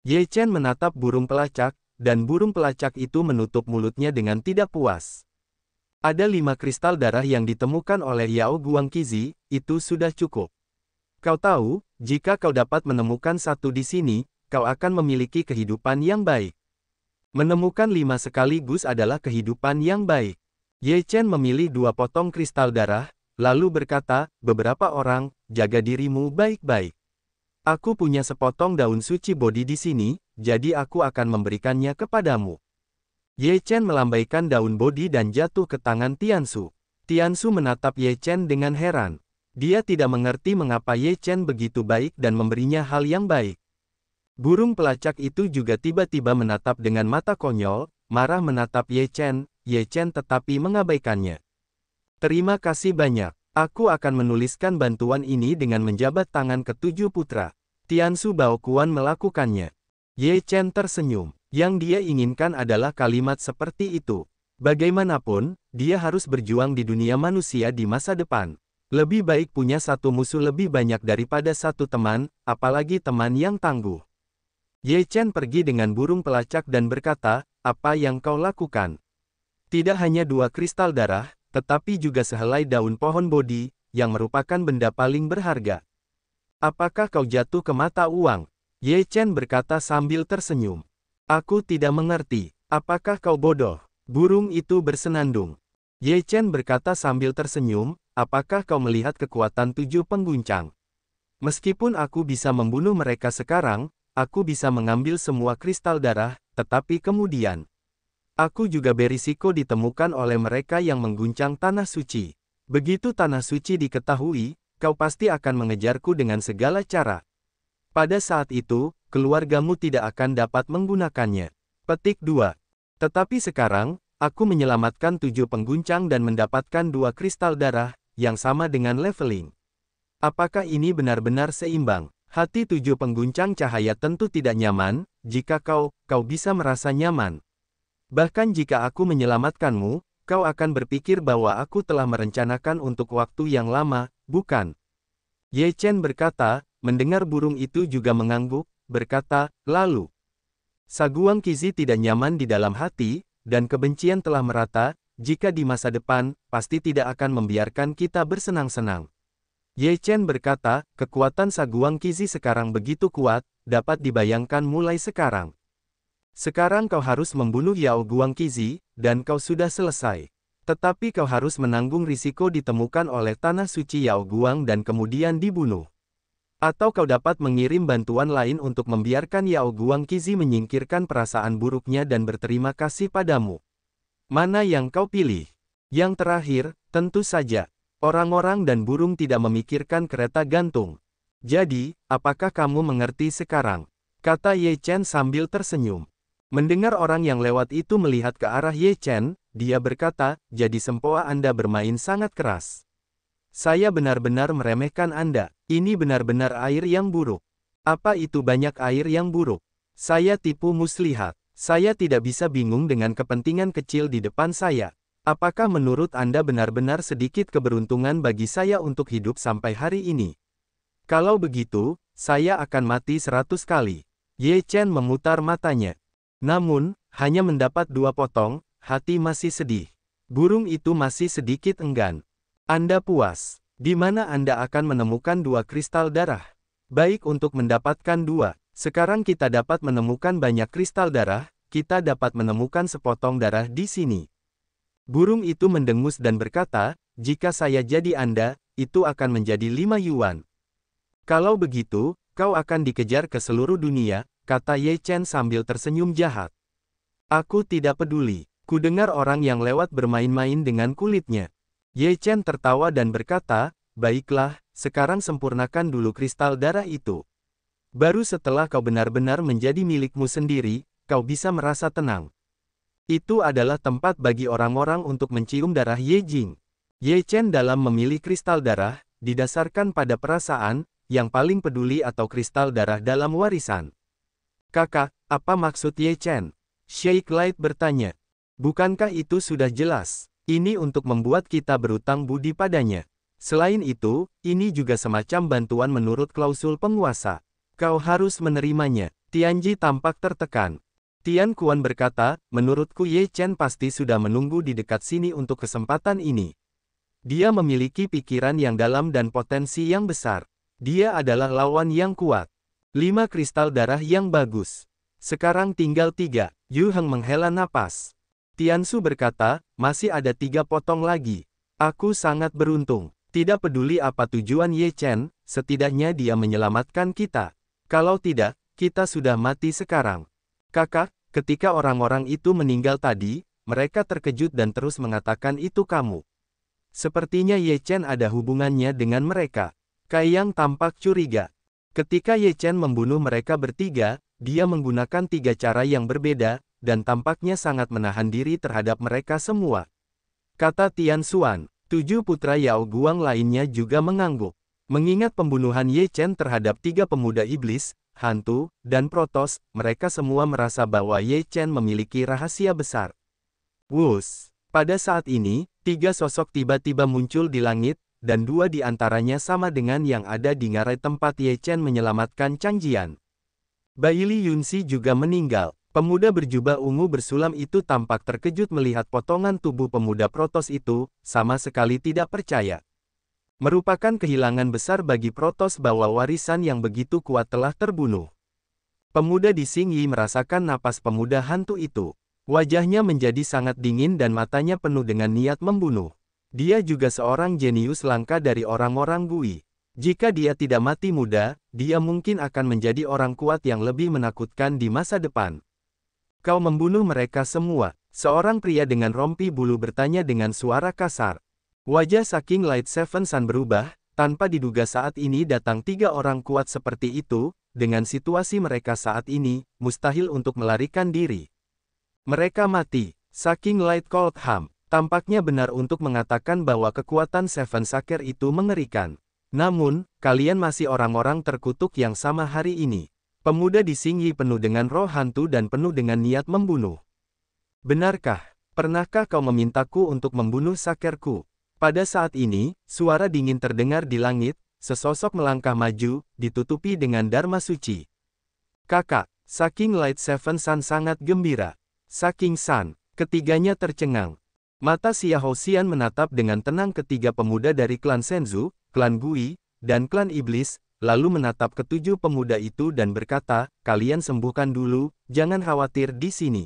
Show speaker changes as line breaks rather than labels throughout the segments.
Ye Chen menatap burung pelacak, dan burung pelacak itu menutup mulutnya dengan tidak puas. Ada 5 kristal darah yang ditemukan oleh Yao Guangqizi, itu sudah cukup. Kau tahu, jika kau dapat menemukan satu di sini, kau akan memiliki kehidupan yang baik. Menemukan 5 sekaligus adalah kehidupan yang baik. Ye Chen memilih 2 potong kristal darah, lalu berkata, beberapa orang, jaga dirimu baik-baik. Aku punya sepotong daun suci Bodhi di sini, jadi aku akan memberikannya kepadamu. Ye Chen melambaikan daun Bodhi dan jatuh ke tangan Tiansu. Tiansu menatap Ye Chen dengan heran. Dia tidak mengerti mengapa Ye Chen begitu baik dan memberinya hal yang baik. Burung pelacak itu juga tiba-tiba menatap dengan mata konyol, marah menatap Ye Chen tetapi mengabaikannya. Terima kasih banyak. Aku akan menuliskan bantuan ini dengan menjabat tangan ke-7 putra. Tiansu Baokuan melakukannya. Ye Chen tersenyum. Yang dia inginkan adalah kalimat seperti itu. Bagaimanapun, dia harus berjuang di dunia manusia di masa depan. Lebih baik punya satu musuh lebih banyak daripada satu teman, apalagi teman yang tangguh. Ye Chen pergi dengan burung pelacak dan berkata, apa yang kau lakukan? Tidak hanya 2 kristal darah, tetapi juga sehelai daun pohon Bodhi, yang merupakan benda paling berharga. Apakah kau jatuh ke mata uang? Ye Chen berkata sambil tersenyum. Aku tidak mengerti. Apakah kau bodoh? Burung itu bersenandung. Ye Chen berkata sambil tersenyum, apakah kau melihat kekuatan 7 pengguncang? Meskipun aku bisa membunuh mereka sekarang, aku bisa mengambil semua kristal darah, tetapi kemudian aku juga berisiko ditemukan oleh mereka yang mengguncang tanah suci. Begitu tanah suci diketahui, kau pasti akan mengejarku dengan segala cara. Pada saat itu, keluargamu tidak akan dapat menggunakannya. Petik 2. Tetapi sekarang, aku menyelamatkan 7 pengguncang dan mendapatkan 2 kristal darah, yang sama dengan leveling. Apakah ini benar-benar seimbang? Hati 7 pengguncang cahaya tentu tidak nyaman, jika kau bisa merasa nyaman. Bahkan jika aku menyelamatkanmu, kau akan berpikir bahwa aku telah merencanakan untuk waktu yang lama, bukan? Ye Chen berkata, mendengar burung itu juga mengangguk, berkata, lalu. Saguangqizi tidak nyaman di dalam hati, dan kebencian telah merata, jika di masa depan, pasti tidak akan membiarkan kita bersenang-senang. Ye Chen berkata, kekuatan Saguangqizi sekarang begitu kuat, dapat dibayangkan mulai sekarang. Sekarang kau harus membunuh Yao Guangqizi, dan kau sudah selesai. Tetapi kau harus menanggung risiko ditemukan oleh tanah suci Yao Guang dan kemudian dibunuh. Atau kau dapat mengirim bantuan lain untuk membiarkan Yao Guangqizi menyingkirkan perasaan buruknya dan berterima kasih padamu. Mana yang kau pilih? Yang terakhir, tentu saja. Orang-orang dan burung tidak memikirkan kereta gantung. Jadi, apakah kamu mengerti sekarang? Kata Ye Chen sambil tersenyum. Mendengar orang yang lewat itu melihat ke arah Ye Chen, dia berkata, jadi sempoa Anda bermain sangat keras. Saya benar-benar meremehkan Anda. Ini benar-benar air yang buruk. Apa itu banyak air yang buruk? Saya tipu muslihat. Saya tidak bisa bingung dengan kepentingan kecil di depan saya. Apakah menurut Anda benar-benar sedikit keberuntungan bagi saya untuk hidup sampai hari ini? Kalau begitu, saya akan mati 100 kali. Ye Chen memutar matanya. Namun, hanya mendapat 2 potong, hati masih sedih. Burung itu masih sedikit enggan. Anda puas. Di mana Anda akan menemukan 2 kristal darah? Baik untuk mendapatkan 2. Sekarang kita dapat menemukan banyak kristal darah, kita dapat menemukan sepotong darah di sini. Burung itu mendengus dan berkata, jika saya jadi Anda, itu akan menjadi 5 yuan. Kalau begitu, kau akan dikejar ke seluruh dunia, kata Ye Chen sambil tersenyum jahat. Aku tidak peduli. Kudengar orang yang lewat bermain-main dengan kulitnya. Ye Chen tertawa dan berkata, baiklah, sekarang sempurnakan dulu kristal darah itu. Baru setelah kau benar-benar menjadi milikmu sendiri, kau bisa merasa tenang. Itu adalah tempat bagi orang-orang untuk mencium darah Ye Jing. Ye Chen dalam memilih kristal darah, didasarkan pada perasaan, yang paling peduli atau kristal darah dalam warisan. Kakak, apa maksud Ye Chen? Sheikh Light bertanya. Bukankah itu sudah jelas? Ini untuk membuat kita berutang budi padanya. Selain itu, ini juga semacam bantuan menurut klausul penguasa. Kau harus menerimanya. Tianji tampak tertekan. Tian Kuan berkata, menurutku Ye Chen pasti sudah menunggu di dekat sini untuk kesempatan ini. Dia memiliki pikiran yang dalam dan potensi yang besar. Dia adalah lawan yang kuat. 5 kristal darah yang bagus. Sekarang tinggal 3. Yu Heng menghela napas. Tiansu berkata, masih ada 3 potong lagi. Aku sangat beruntung. Tidak peduli apa tujuan Ye Chen, setidaknya dia menyelamatkan kita. Kalau tidak, kita sudah mati sekarang. Kakak, ketika orang-orang itu meninggal tadi, mereka terkejut dan terus mengatakan itu kamu. Sepertinya Ye Chen ada hubungannya dengan mereka. Kaiyang tampak curiga. Ketika Ye Chen membunuh mereka bertiga, dia menggunakan 3 cara yang berbeda, dan tampaknya sangat menahan diri terhadap mereka semua. Kata Tian Xuan, 7 putra Yao Guang lainnya juga mengangguk. Mengingat pembunuhan Ye Chen terhadap 3 pemuda iblis, hantu, dan protos, mereka semua merasa bahwa Ye Chen memiliki rahasia besar. Wus! Pada saat ini, 3 sosok tiba-tiba muncul di langit, dan 2 di antaranya sama dengan yang ada di ngarai tempat Ye Chen menyelamatkan Chang Jian. Baili Yunxi juga meninggal. Pemuda berjubah ungu bersulam itu tampak terkejut melihat potongan tubuh pemuda protos itu, sama sekali tidak percaya. Merupakan kehilangan besar bagi protos bahwa warisan yang begitu kuat telah terbunuh. Pemuda di Xingyi merasakan napas pemuda hantu itu. Wajahnya menjadi sangat dingin dan matanya penuh dengan niat membunuh. Dia juga seorang jenius langka dari orang-orang Gui. Jika dia tidak mati muda, dia mungkin akan menjadi orang kuat yang lebih menakutkan di masa depan. Kau membunuh mereka semua, seorang pria dengan rompi bulu bertanya dengan suara kasar. Wajah Saking Light Seven Sun berubah, tanpa diduga saat ini datang 3 orang kuat seperti itu, dengan situasi mereka saat ini, mustahil untuk melarikan diri. Mereka mati. Saking Light Cold Ham, tampaknya benar untuk mengatakan bahwa kekuatan Seven Saker itu mengerikan. Namun, kalian masih orang-orang terkutuk yang sama hari ini. Pemuda di Xingyi penuh dengan roh hantu dan penuh dengan niat membunuh. Benarkah? Pernahkah kau memintaku untuk membunuh Sakerku? Pada saat ini, suara dingin terdengar di langit, sesosok melangkah maju, ditutupi dengan Dharma Suci. Kakak, Saking Light Seven Sun sangat gembira. Saking Sun, ketiganya tercengang. Mata Xia Houxian menatap dengan tenang ketiga pemuda dari klan Shenzhou, klan Gui, dan klan Iblis, lalu menatap ketujuh pemuda itu dan berkata, kalian sembuhkan dulu, jangan khawatir di sini.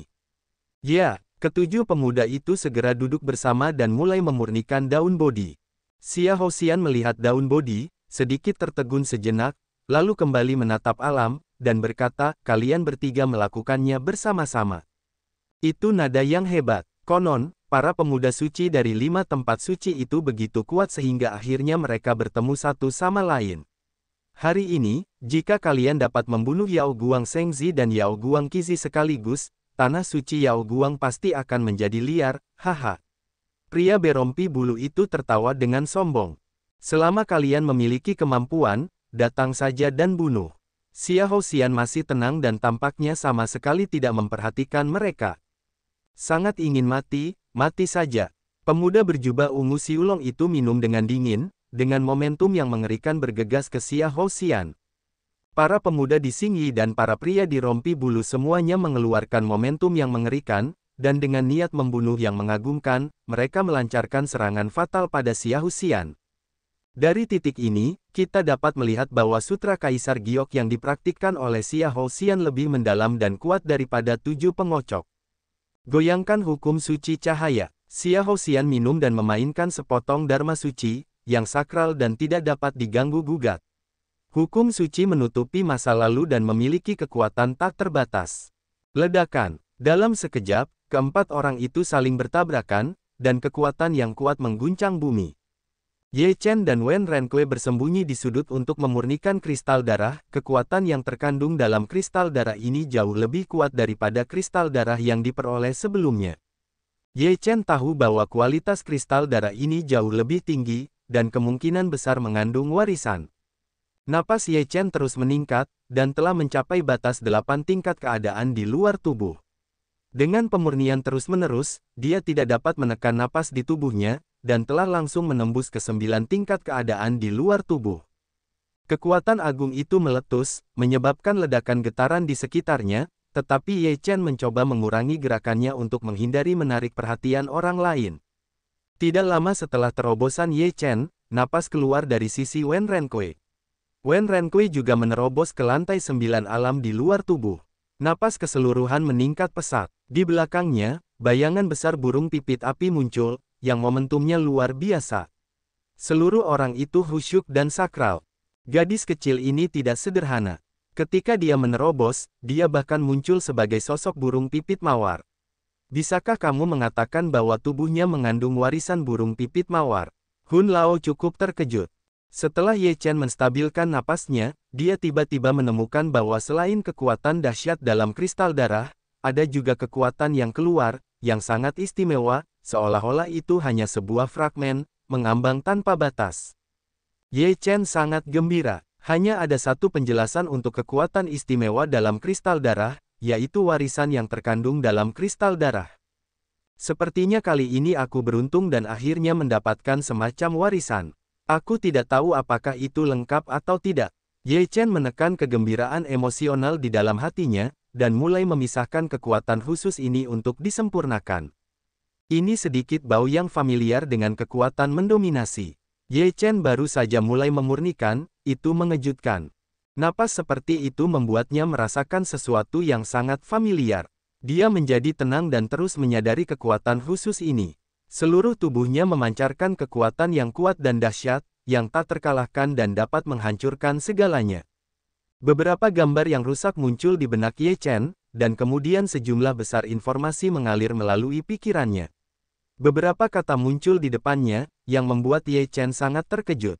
Ya. Ketujuh pemuda itu segera duduk bersama dan mulai memurnikan daun bodi. Xia Houxian melihat daun bodi, sedikit tertegun sejenak, lalu kembali menatap alam, dan berkata, kalian bertiga melakukannya bersama-sama. Itu nada yang hebat. Konon, para pemuda suci dari 5 tempat suci itu begitu kuat sehingga akhirnya mereka bertemu satu sama lain. Hari ini, jika kalian dapat membunuh Yao Guang Shengzi dan Yao Guang Qizi sekaligus, tanah suci Yao Guang pasti akan menjadi liar, haha. Pria berompi bulu itu tertawa dengan sombong. Selama kalian memiliki kemampuan, datang saja dan bunuh. Xia Houxian masih tenang dan tampaknya sama sekali tidak memperhatikan mereka. Sangat ingin mati, mati saja. Pemuda berjubah ungu Siulong itu minum dengan dingin, dengan momentum yang mengerikan bergegas ke Xia Houxian. Para pemuda di Xingyi dan para pria di rompi bulu semuanya mengeluarkan momentum yang mengerikan, dan dengan niat membunuh yang mengagumkan, mereka melancarkan serangan fatal pada Xia Houxian. Dari titik ini, kita dapat melihat bahwa sutra Kaisar Giok yang dipraktikkan oleh Xia Houxian lebih mendalam dan kuat daripada 7 pengocok. Goyangkan hukum suci cahaya. Xia Houxian minum dan memainkan sepotong Dharma Suci, yang sakral dan tidak dapat diganggu-gugat. Hukum suci menutupi masa lalu dan memiliki kekuatan tak terbatas. Ledakan. Dalam sekejap, keempat orang itu saling bertabrakan, dan kekuatan yang kuat mengguncang bumi. Ye Chen dan Wen Renkui bersembunyi di sudut untuk memurnikan kristal darah. Kekuatan yang terkandung dalam kristal darah ini jauh lebih kuat daripada kristal darah yang diperoleh sebelumnya. Ye Chen tahu bahwa kualitas kristal darah ini jauh lebih tinggi, dan kemungkinan besar mengandung warisan. Napas Ye Chen terus meningkat, dan telah mencapai batas 8 tingkat keadaan di luar tubuh. Dengan pemurnian terus-menerus, dia tidak dapat menekan napas di tubuhnya, dan telah langsung menembus ke 9 tingkat keadaan di luar tubuh. Kekuatan agung itu meletus, menyebabkan ledakan getaran di sekitarnya, tetapi Ye Chen mencoba mengurangi gerakannya untuk menghindari menarik perhatian orang lain. Tidak lama setelah terobosan Ye Chen, napas keluar dari sisi Wen Renkui. Wen Renkui juga menerobos ke lantai 9 alam di luar tubuh. Napas keseluruhan meningkat pesat. Di belakangnya, bayangan besar burung pipit api muncul, yang momentumnya luar biasa. Seluruh orang itu khusyuk dan sakral. Gadis kecil ini tidak sederhana. Ketika dia menerobos, dia bahkan muncul sebagai sosok burung pipit mawar. Bisakah kamu mengatakan bahwa tubuhnya mengandung warisan burung pipit mawar? Hun Lao cukup terkejut. Setelah Ye Chen menstabilkan napasnya, dia tiba-tiba menemukan bahwa selain kekuatan dahsyat dalam kristal darah, ada juga kekuatan yang keluar, yang sangat istimewa, seolah-olah itu hanya sebuah fragmen, mengambang tanpa batas. Ye Chen sangat gembira. Hanya ada satu penjelasan untuk kekuatan istimewa dalam kristal darah, yaitu warisan yang terkandung dalam kristal darah. Sepertinya kali ini aku beruntung dan akhirnya mendapatkan semacam warisan. Aku tidak tahu apakah itu lengkap atau tidak. Ye Chen menekan kegembiraan emosional di dalam hatinya, dan mulai memisahkan kekuatan khusus ini untuk disempurnakan. Ini sedikit bau yang familiar dengan kekuatan mendominasi. Ye Chen baru saja mulai memurnikan, itu mengejutkan. Napas seperti itu membuatnya merasakan sesuatu yang sangat familiar. Dia menjadi tenang dan terus menyadari kekuatan khusus ini. Seluruh tubuhnya memancarkan kekuatan yang kuat dan dahsyat, yang tak terkalahkan dan dapat menghancurkan segalanya. Beberapa gambar yang rusak muncul di benak Ye Chen, dan kemudian sejumlah besar informasi mengalir melalui pikirannya. Beberapa kata muncul di depannya, yang membuat Ye Chen sangat terkejut.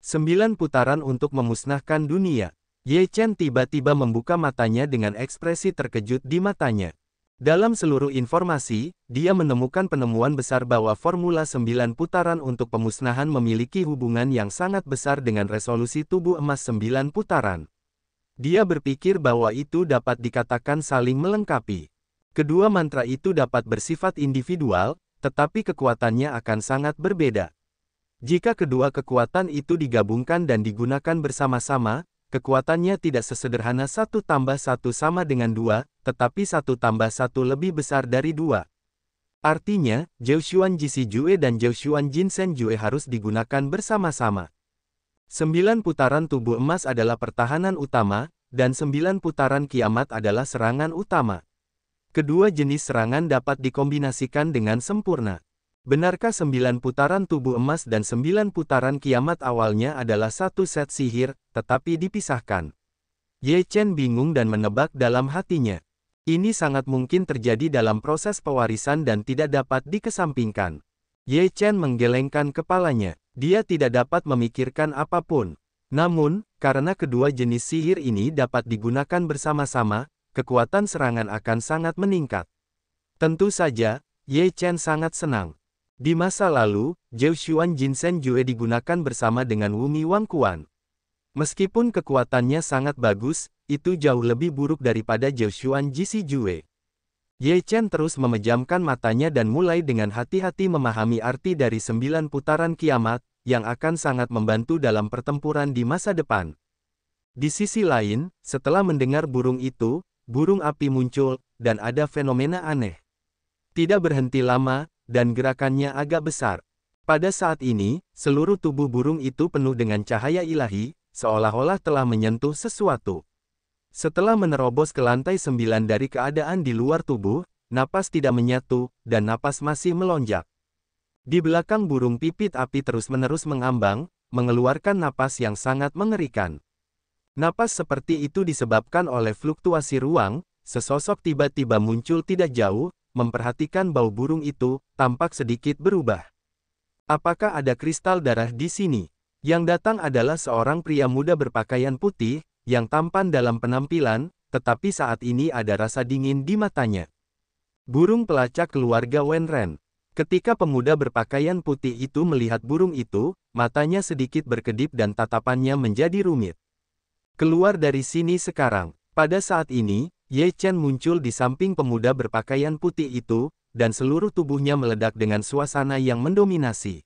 9 putaran untuk memusnahkan dunia. Ye Chen tiba-tiba membuka matanya dengan ekspresi terkejut di matanya. Dalam seluruh informasi, dia menemukan penemuan besar bahwa formula 9 putaran untuk pemusnahan memiliki hubungan yang sangat besar dengan resolusi tubuh emas 9 putaran. Dia berpikir bahwa itu dapat dikatakan saling melengkapi. Kedua mantra itu dapat bersifat individual, tetapi kekuatannya akan sangat berbeda. Jika kedua kekuatan itu digabungkan dan digunakan bersama-sama, kekuatannya tidak sesederhana 1 tambah 1 sama dengan 2, tetapi 1 tambah 1 lebih besar dari 2. Artinya, Jiushuan Jisi Jue dan Jiushuan Jinsen Jue harus digunakan bersama-sama. 9 putaran tubuh emas adalah pertahanan utama, dan 9 putaran kiamat adalah serangan utama. Kedua jenis serangan dapat dikombinasikan dengan sempurna. Benarkah 9 putaran tubuh emas dan 9 putaran kiamat awalnya adalah satu set sihir, tetapi dipisahkan? Ye Chen bingung dan menebak dalam hatinya. Ini sangat mungkin terjadi dalam proses pewarisan dan tidak dapat dikesampingkan. Ye Chen menggelengkan kepalanya. Dia tidak dapat memikirkan apapun. Namun, karena kedua jenis sihir ini dapat digunakan bersama-sama, kekuatan serangan akan sangat meningkat. Tentu saja, Ye Chen sangat senang. Di masa lalu, Jiushuan Jinsen Jue digunakan bersama dengan Wumi Wangquan. Meskipun kekuatannya sangat bagus, itu jauh lebih buruk daripada Jiushuan Jisi Jue. Ye Chen terus memejamkan matanya dan mulai dengan hati-hati memahami arti dari 9 putaran kiamat, yang akan sangat membantu dalam pertempuran di masa depan. Di sisi lain, setelah mendengar burung itu, burung api muncul, dan ada fenomena aneh. Tidak berhenti lama, dan gerakannya agak besar. Pada saat ini, seluruh tubuh burung itu penuh dengan cahaya ilahi, seolah-olah telah menyentuh sesuatu. Setelah menerobos ke lantai 9 dari keadaan di luar tubuh, napas tidak menyatu, dan napas masih melonjak. Di belakang burung pipit api terus-menerus mengambang, mengeluarkan napas yang sangat mengerikan. Napas seperti itu disebabkan oleh fluktuasi ruang, sesosok tiba-tiba muncul tidak jauh, memperhatikan bau burung itu, tampak sedikit berubah. Apakah ada kristal darah di sini? Yang datang adalah seorang pria muda berpakaian putih, yang tampan dalam penampilan, tetapi saat ini ada rasa dingin di matanya. Burung pelacak keluarga Wen Ren. Ketika pemuda berpakaian putih itu melihat burung itu, matanya sedikit berkedip dan tatapannya menjadi rumit. Keluar dari sini sekarang. Pada saat ini, Ye Chen muncul di samping pemuda berpakaian putih itu, dan seluruh tubuhnya meledak dengan suasana yang mendominasi.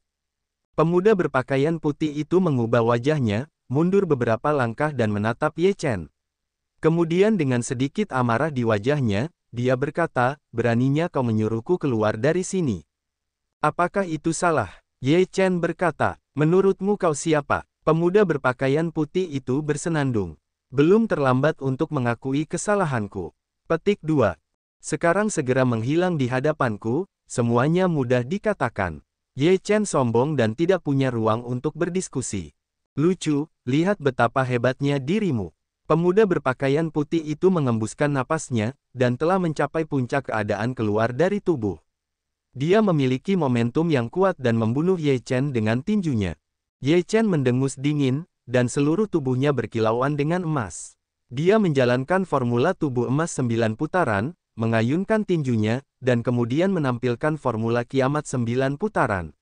Pemuda berpakaian putih itu mengubah wajahnya, mundur beberapa langkah dan menatap Ye Chen. Kemudian dengan sedikit amarah di wajahnya, dia berkata, beraninya kau menyuruhku keluar dari sini. Apakah itu salah? Ye Chen berkata, menurutmu kau siapa? Pemuda berpakaian putih itu bersenandung. Belum terlambat untuk mengakui kesalahanku. Petik 2. Sekarang segera menghilang di hadapanku, semuanya mudah dikatakan. Ye Chen sombong dan tidak punya ruang untuk berdiskusi. Lucu, lihat betapa hebatnya dirimu. Pemuda berpakaian putih itu mengembuskan napasnya, dan telah mencapai puncak keadaan keluar dari tubuh. Dia memiliki momentum yang kuat dan membunuh Ye Chen dengan tinjunya. Ye Chen mendengus dingin, dan seluruh tubuhnya berkilauan dengan emas. Dia menjalankan formula tubuh emas 9 putaran, mengayunkan tinjunya, dan kemudian menampilkan formula kiamat 9 putaran.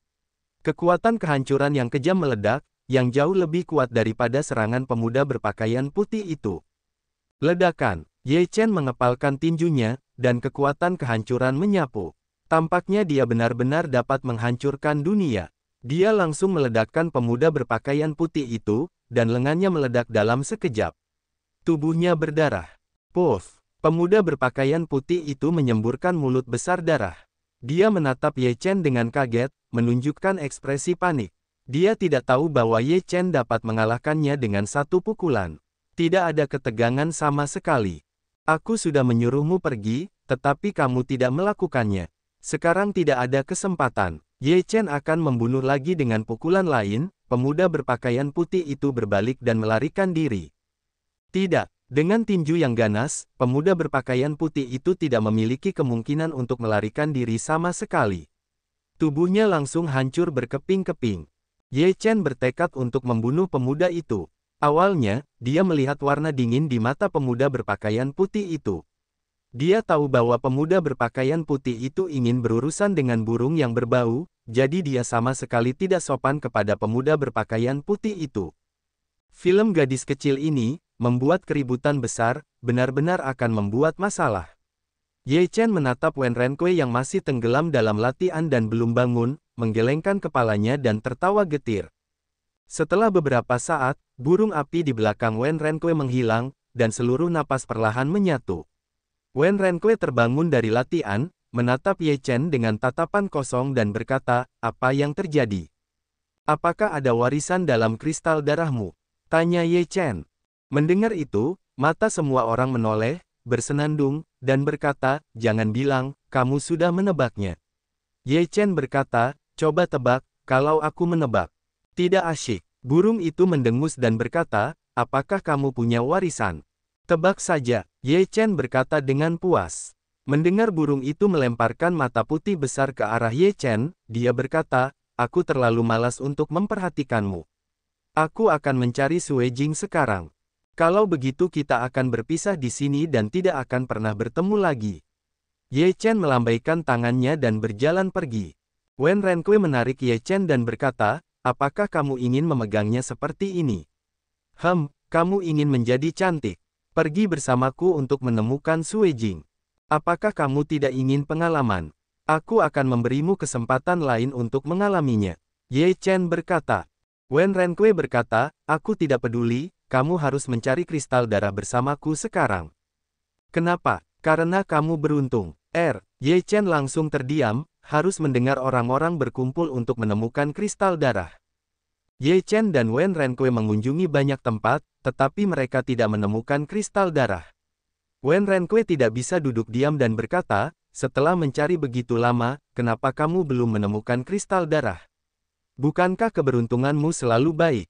Kekuatan kehancuran yang kejam meledak, yang jauh lebih kuat daripada serangan pemuda berpakaian putih itu. Ledakan, Ye Chen mengepalkan tinjunya, dan kekuatan kehancuran menyapu. Tampaknya dia benar-benar dapat menghancurkan dunia. Dia langsung meledakkan pemuda berpakaian putih itu, dan lengannya meledak dalam sekejap. Tubuhnya berdarah. Puff! Pemuda berpakaian putih itu menyemburkan mulut besar darah. Dia menatap Ye Chen dengan kaget, menunjukkan ekspresi panik. Dia tidak tahu bahwa Ye Chen dapat mengalahkannya dengan satu pukulan. Tidak ada ketegangan sama sekali. Aku sudah menyuruhmu pergi, tetapi kamu tidak melakukannya. Sekarang tidak ada kesempatan. Ye Chen akan membunuh lagi dengan pukulan lain. Pemuda berpakaian putih itu berbalik dan melarikan diri. Tidak, dengan tinju yang ganas, pemuda berpakaian putih itu tidak memiliki kemungkinan untuk melarikan diri sama sekali. Tubuhnya langsung hancur berkeping-keping. Ye Chen bertekad untuk membunuh pemuda itu. Awalnya, dia melihat warna dingin di mata pemuda berpakaian putih itu. Dia tahu bahwa pemuda berpakaian putih itu ingin berurusan dengan burung yang berbau, jadi dia sama sekali tidak sopan kepada pemuda berpakaian putih itu. Film gadis kecil ini, membuat keributan besar, benar-benar akan membuat masalah. Ye Chen menatap Wen Renkui yang masih tenggelam dalam latihan dan belum bangun, menggelengkan kepalanya dan tertawa getir. Setelah beberapa saat, burung api di belakang Wen Renkui menghilang, dan seluruh napas perlahan menyatu. Wen Renkui terbangun dari latihan, menatap Ye Chen dengan tatapan kosong dan berkata, apa yang terjadi? Apakah ada warisan dalam kristal darahmu? Tanya Ye Chen. Mendengar itu, mata semua orang menoleh, bersenandung, dan berkata, jangan bilang, kamu sudah menebaknya. Ye Chen berkata, coba tebak, kalau aku menebak. Tidak asyik. Burung itu mendengus dan berkata, apakah kamu punya warisan? Tebak saja, Ye Chen berkata dengan puas. Mendengar burung itu melemparkan mata putih besar ke arah Ye Chen, dia berkata, aku terlalu malas untuk memperhatikanmu. Aku akan mencari Sue Jing sekarang. Kalau begitu kita akan berpisah di sini dan tidak akan pernah bertemu lagi. Ye Chen melambaikan tangannya dan berjalan pergi. Wen Renkui menarik Ye Chen dan berkata, apakah kamu ingin memegangnya seperti ini? Kamu ingin menjadi cantik. Pergi bersamaku untuk menemukan Sue Jing. Apakah kamu tidak ingin pengalaman? Aku akan memberimu kesempatan lain untuk mengalaminya. Ye Chen berkata. Wen Renkui berkata, aku tidak peduli, kamu harus mencari kristal darah bersamaku sekarang. Kenapa? Karena kamu beruntung. Ye Chen langsung terdiam, harus mendengar orang-orang berkumpul untuk menemukan kristal darah. Ye Chen dan Wen Renkui mengunjungi banyak tempat, tetapi mereka tidak menemukan kristal darah. Wen Renkui tidak bisa duduk diam dan berkata, setelah mencari begitu lama, kenapa kamu belum menemukan kristal darah? Bukankah keberuntunganmu selalu baik?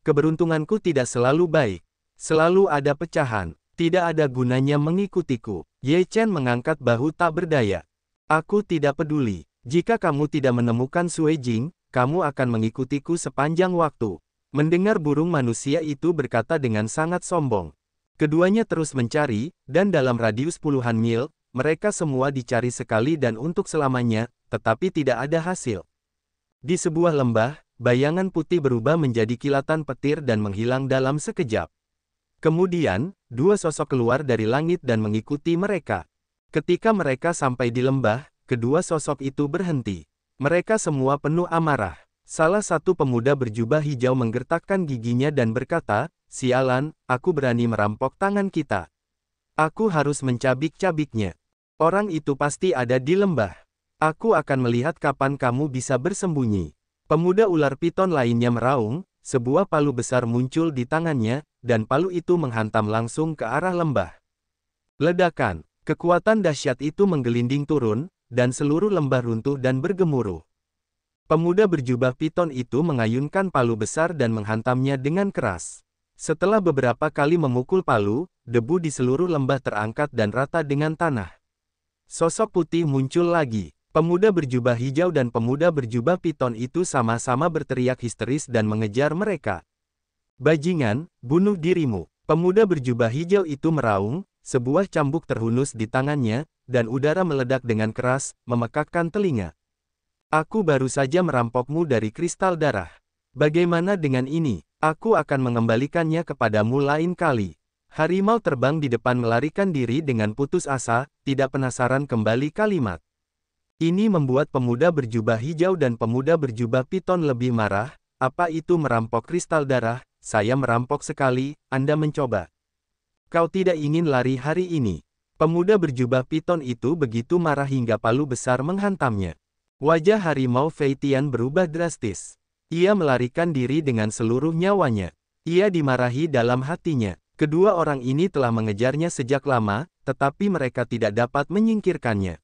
Keberuntunganku tidak selalu baik. Selalu ada pecahan. Tidak ada gunanya mengikutiku. Ye Chen mengangkat bahu tak berdaya. Aku tidak peduli. Jika kamu tidak menemukan Sue Jing, kamu akan mengikutiku sepanjang waktu. Mendengar burung manusia itu berkata dengan sangat sombong. Keduanya terus mencari, dan dalam radius puluhan mil, mereka semua dicari sekali dan untuk selamanya, tetapi tidak ada hasil. Di sebuah lembah, bayangan putih berubah menjadi kilatan petir dan menghilang dalam sekejap. Kemudian, dua sosok keluar dari langit dan mengikuti mereka. Ketika mereka sampai di lembah, kedua sosok itu berhenti. Mereka semua penuh amarah. Salah satu pemuda berjubah hijau menggertakkan giginya dan berkata, "Sialan, aku berani merampok tangan kita. Aku harus mencabik-cabiknya. Orang itu pasti ada di lembah. Aku akan melihat kapan kamu bisa bersembunyi." Pemuda ular piton lainnya meraung, sebuah palu besar muncul di tangannya, dan palu itu menghantam langsung ke arah lembah. Ledakan, kekuatan dahsyat itu menggelinding turun, dan seluruh lembah runtuh dan bergemuruh. Pemuda berjubah piton itu mengayunkan palu besar dan menghantamnya dengan keras. Setelah beberapa kali memukul palu, debu di seluruh lembah terangkat dan rata dengan tanah. Sosok putih muncul lagi. Pemuda berjubah hijau dan pemuda berjubah piton itu sama-sama berteriak histeris dan mengejar mereka. "Bajingan, bunuh dirimu!" Pemuda berjubah hijau itu meraung, sebuah cambuk terhunus di tangannya, dan udara meledak dengan keras, memekakkan telinga. "Aku baru saja merampokmu dari kristal darah. Bagaimana dengan ini? Aku akan mengembalikannya kepadamu lain kali." Harimau terbang di depan melarikan diri dengan putus asa, tidak penasaran kembali kalimat. Ini membuat pemuda berjubah hijau dan pemuda berjubah piton lebih marah. "Apa itu merampok kristal darah? Saya merampok sekali, Anda mencoba. Kau tidak ingin lari hari ini." Pemuda berjubah piton itu begitu marah hingga palu besar menghantamnya. Wajah harimau Feitian berubah drastis. Ia melarikan diri dengan seluruh nyawanya. Ia dimarahi dalam hatinya. Kedua orang ini telah mengejarnya sejak lama, tetapi mereka tidak dapat menyingkirkannya.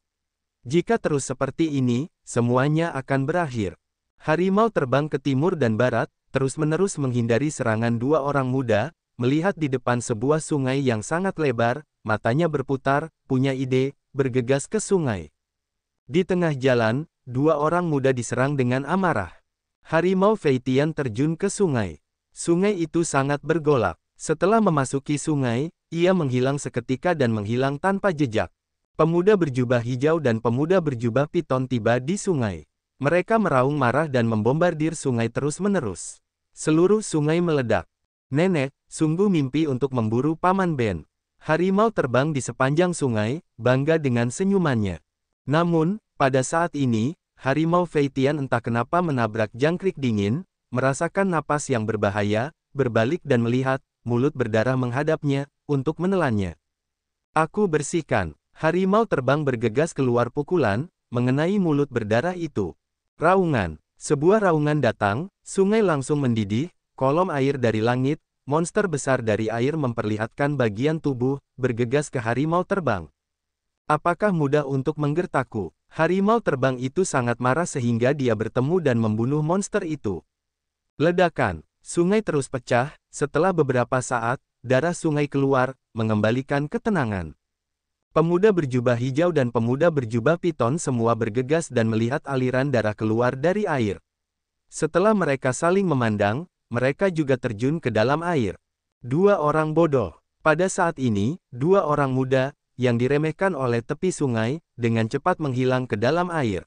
Jika terus seperti ini, semuanya akan berakhir. Harimau terbang ke timur dan barat, terus-menerus menghindari serangan dua orang muda, melihat di depan sebuah sungai yang sangat lebar, matanya berputar, punya ide, bergegas ke sungai. Di tengah jalan, dua orang muda diserang dengan amarah. Harimau Feitian terjun ke sungai. Sungai itu sangat bergolak. Setelah memasuki sungai, ia menghilang seketika dan menghilang tanpa jejak. Pemuda berjubah hijau dan pemuda berjubah piton tiba di sungai. Mereka meraung marah dan membombardir sungai terus-menerus. Seluruh sungai meledak. "Nenek, sungguh mimpi untuk memburu Paman Ben." Harimau terbang di sepanjang sungai, bangga dengan senyumannya. Namun, pada saat ini, harimau Feitian entah kenapa menabrak jangkrik dingin, merasakan napas yang berbahaya, berbalik dan melihat, mulut berdarah menghadapnya, untuk menelannya. "Aku bersihkan." Harimau terbang bergegas keluar pukulan, mengenai mulut berdarah itu. Raungan. Sebuah raungan datang, sungai langsung mendidih, kolom air dari langit, monster besar dari air memperlihatkan bagian tubuh, bergegas ke harimau terbang. "Apakah mudah untuk menggertakku?" Harimau terbang itu sangat marah sehingga dia bertemu dan membunuh monster itu. Ledakan. Sungai terus pecah, setelah beberapa saat, darah sungai keluar, mengembalikan ketenangan. Pemuda berjubah hijau dan pemuda berjubah piton semua bergegas dan melihat aliran darah keluar dari air. Setelah mereka saling memandang, mereka juga terjun ke dalam air. Dua orang bodoh. Pada saat ini, dua orang muda, yang diremehkan oleh tepi sungai, dengan cepat menghilang ke dalam air.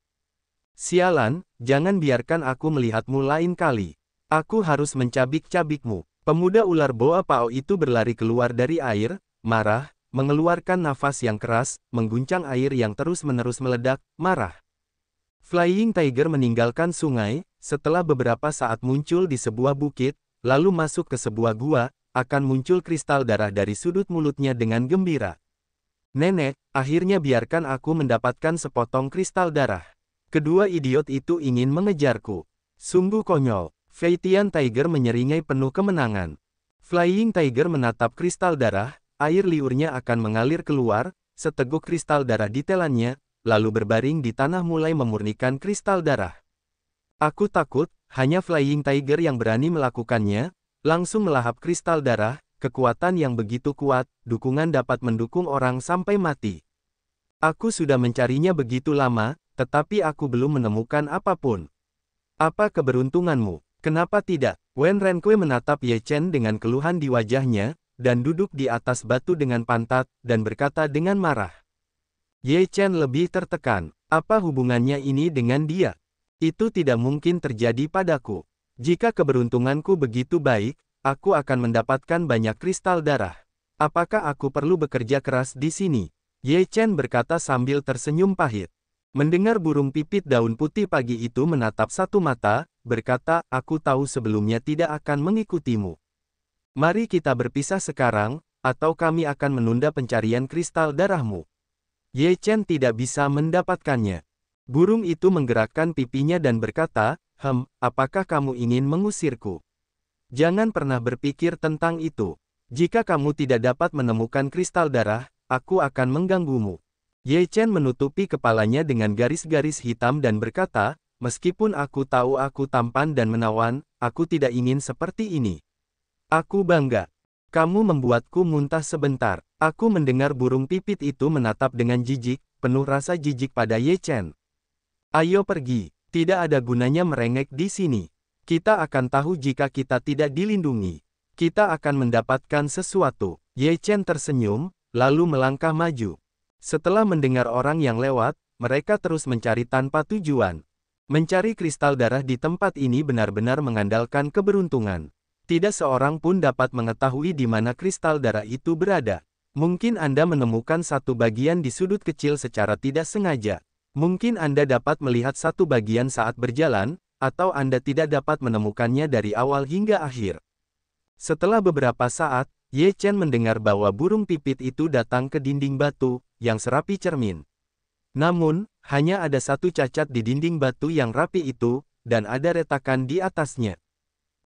"Sialan, jangan biarkan aku melihatmu lain kali. Aku harus mencabik-cabikmu." Pemuda ular boa Pao itu berlari keluar dari air, marah, mengeluarkan nafas yang keras, mengguncang air yang terus-menerus meledak, marah. Flying Tiger meninggalkan sungai, setelah beberapa saat muncul di sebuah bukit, lalu masuk ke sebuah gua, akan muncul kristal darah dari sudut mulutnya dengan gembira. "Nenek, akhirnya biarkan aku mendapatkan sepotong kristal darah. Kedua idiot itu ingin mengejarku. Sungguh konyol." Feitian Tiger menyeringai penuh kemenangan. Flying Tiger menatap kristal darah, air liurnya akan mengalir keluar, seteguk kristal darah ditelannya, lalu berbaring di tanah mulai memurnikan kristal darah. "Aku takut, hanya Flying Tiger yang berani melakukannya," langsung melahap kristal darah. Kekuatan yang begitu kuat, dukungan dapat mendukung orang sampai mati. "Aku sudah mencarinya begitu lama, tetapi aku belum menemukan apapun." "Apa keberuntunganmu? Kenapa tidak?" Wen Renkui menatap Ye Chen dengan keluhan di wajahnya, dan duduk di atas batu dengan pantat, dan berkata dengan marah. Ye Chen lebih tertekan. "Apa hubungannya ini dengan dia? Itu tidak mungkin terjadi padaku. Jika keberuntunganku begitu baik, aku akan mendapatkan banyak kristal darah. Apakah aku perlu bekerja keras di sini?" Ye Chen berkata sambil tersenyum pahit. Mendengar burung pipit daun putih pagi itu menatap satu mata, berkata, "Aku tahu sebelumnya tidak akan mengikutimu. Mari kita berpisah sekarang, atau kami akan menunda pencarian kristal darahmu." Ye Chen tidak bisa mendapatkannya. Burung itu menggerakkan pipinya dan berkata, apakah kamu ingin mengusirku? Jangan pernah berpikir tentang itu. Jika kamu tidak dapat menemukan kristal darah, aku akan mengganggumu." Ye Chen menutupi kepalanya dengan garis-garis hitam dan berkata, "Meskipun aku tahu aku tampan dan menawan, aku tidak ingin seperti ini. Aku bangga. Kamu membuatku muntah sebentar." Aku mendengar burung pipit itu menatap dengan jijik, penuh rasa jijik pada Ye Chen. "Ayo pergi, tidak ada gunanya merengek di sini. Kita akan tahu jika kita tidak dilindungi. Kita akan mendapatkan sesuatu." Ye Chen tersenyum, lalu melangkah maju. Setelah mendengar orang yang lewat, mereka terus mencari tanpa tujuan. Mencari kristal darah di tempat ini benar-benar mengandalkan keberuntungan. Tidak seorang pun dapat mengetahui di mana kristal darah itu berada. Mungkin Anda menemukan satu bagian di sudut kecil secara tidak sengaja. Mungkin Anda dapat melihat satu bagian saat berjalan, atau Anda tidak dapat menemukannya dari awal hingga akhir. Setelah beberapa saat, Ye Chen mendengar bahwa burung pipit itu datang ke dinding batu, yang serapi cermin. Namun, hanya ada satu cacat di dinding batu yang rapi itu, dan ada retakan di atasnya.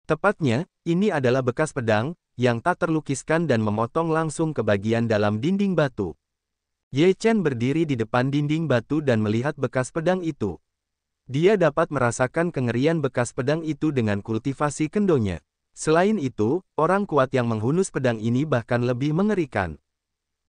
Tepatnya, ini adalah bekas pedang, yang tak terlukiskan dan memotong langsung ke bagian dalam dinding batu. Ye Chen berdiri di depan dinding batu dan melihat bekas pedang itu. Dia dapat merasakan kengerian bekas pedang itu dengan kultivasi kendonya. Selain itu, orang kuat yang menghunus pedang ini bahkan lebih mengerikan.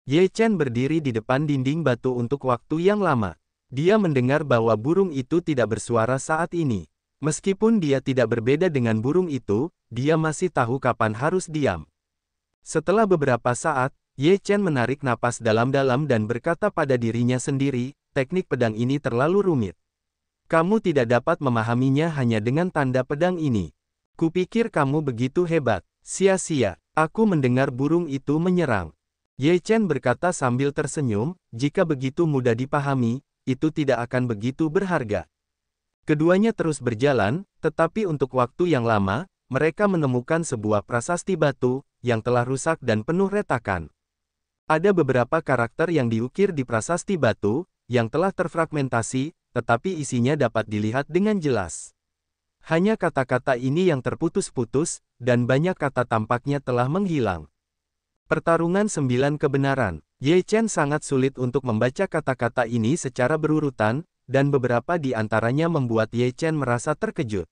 Ye Chen berdiri di depan dinding batu untuk waktu yang lama. Dia mendengar bahwa burung itu tidak bersuara saat ini. Meskipun dia tidak berbeda dengan burung itu, dia masih tahu kapan harus diam. Setelah beberapa saat, Ye Chen menarik napas dalam-dalam dan berkata pada dirinya sendiri, teknik pedang ini terlalu rumit. Kamu tidak dapat memahaminya hanya dengan tanda pedang ini. Kupikir kamu begitu hebat. Sia-sia, aku mendengar burung itu menyerang. Ye Chen berkata sambil tersenyum, jika begitu mudah dipahami, itu tidak akan begitu berharga. Keduanya terus berjalan, tetapi untuk waktu yang lama, mereka menemukan sebuah prasasti batu, yang telah rusak dan penuh retakan. Ada beberapa karakter yang diukir di prasasti batu, yang telah terfragmentasi, tetapi isinya dapat dilihat dengan jelas. Hanya kata-kata ini yang terputus-putus, dan banyak kata tampaknya telah menghilang. Pertarungan 9 kebenaran. Ye Chen sangat sulit untuk membaca kata-kata ini secara berurutan, dan beberapa di antaranya membuat Ye Chen merasa terkejut.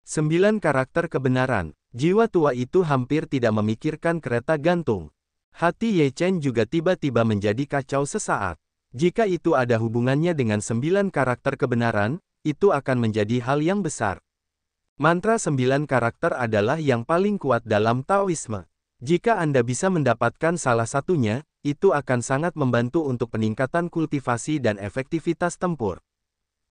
9 karakter kebenaran. Jiwa tua itu hampir tidak memikirkan kereta gantung. Hati Ye Chen juga tiba-tiba menjadi kacau sesaat. Jika itu ada hubungannya dengan 9 karakter kebenaran, itu akan menjadi hal yang besar. Mantra 9 karakter adalah yang paling kuat dalam Taoisme. Jika Anda bisa mendapatkan salah satunya, itu akan sangat membantu untuk peningkatan kultivasi dan efektivitas tempur.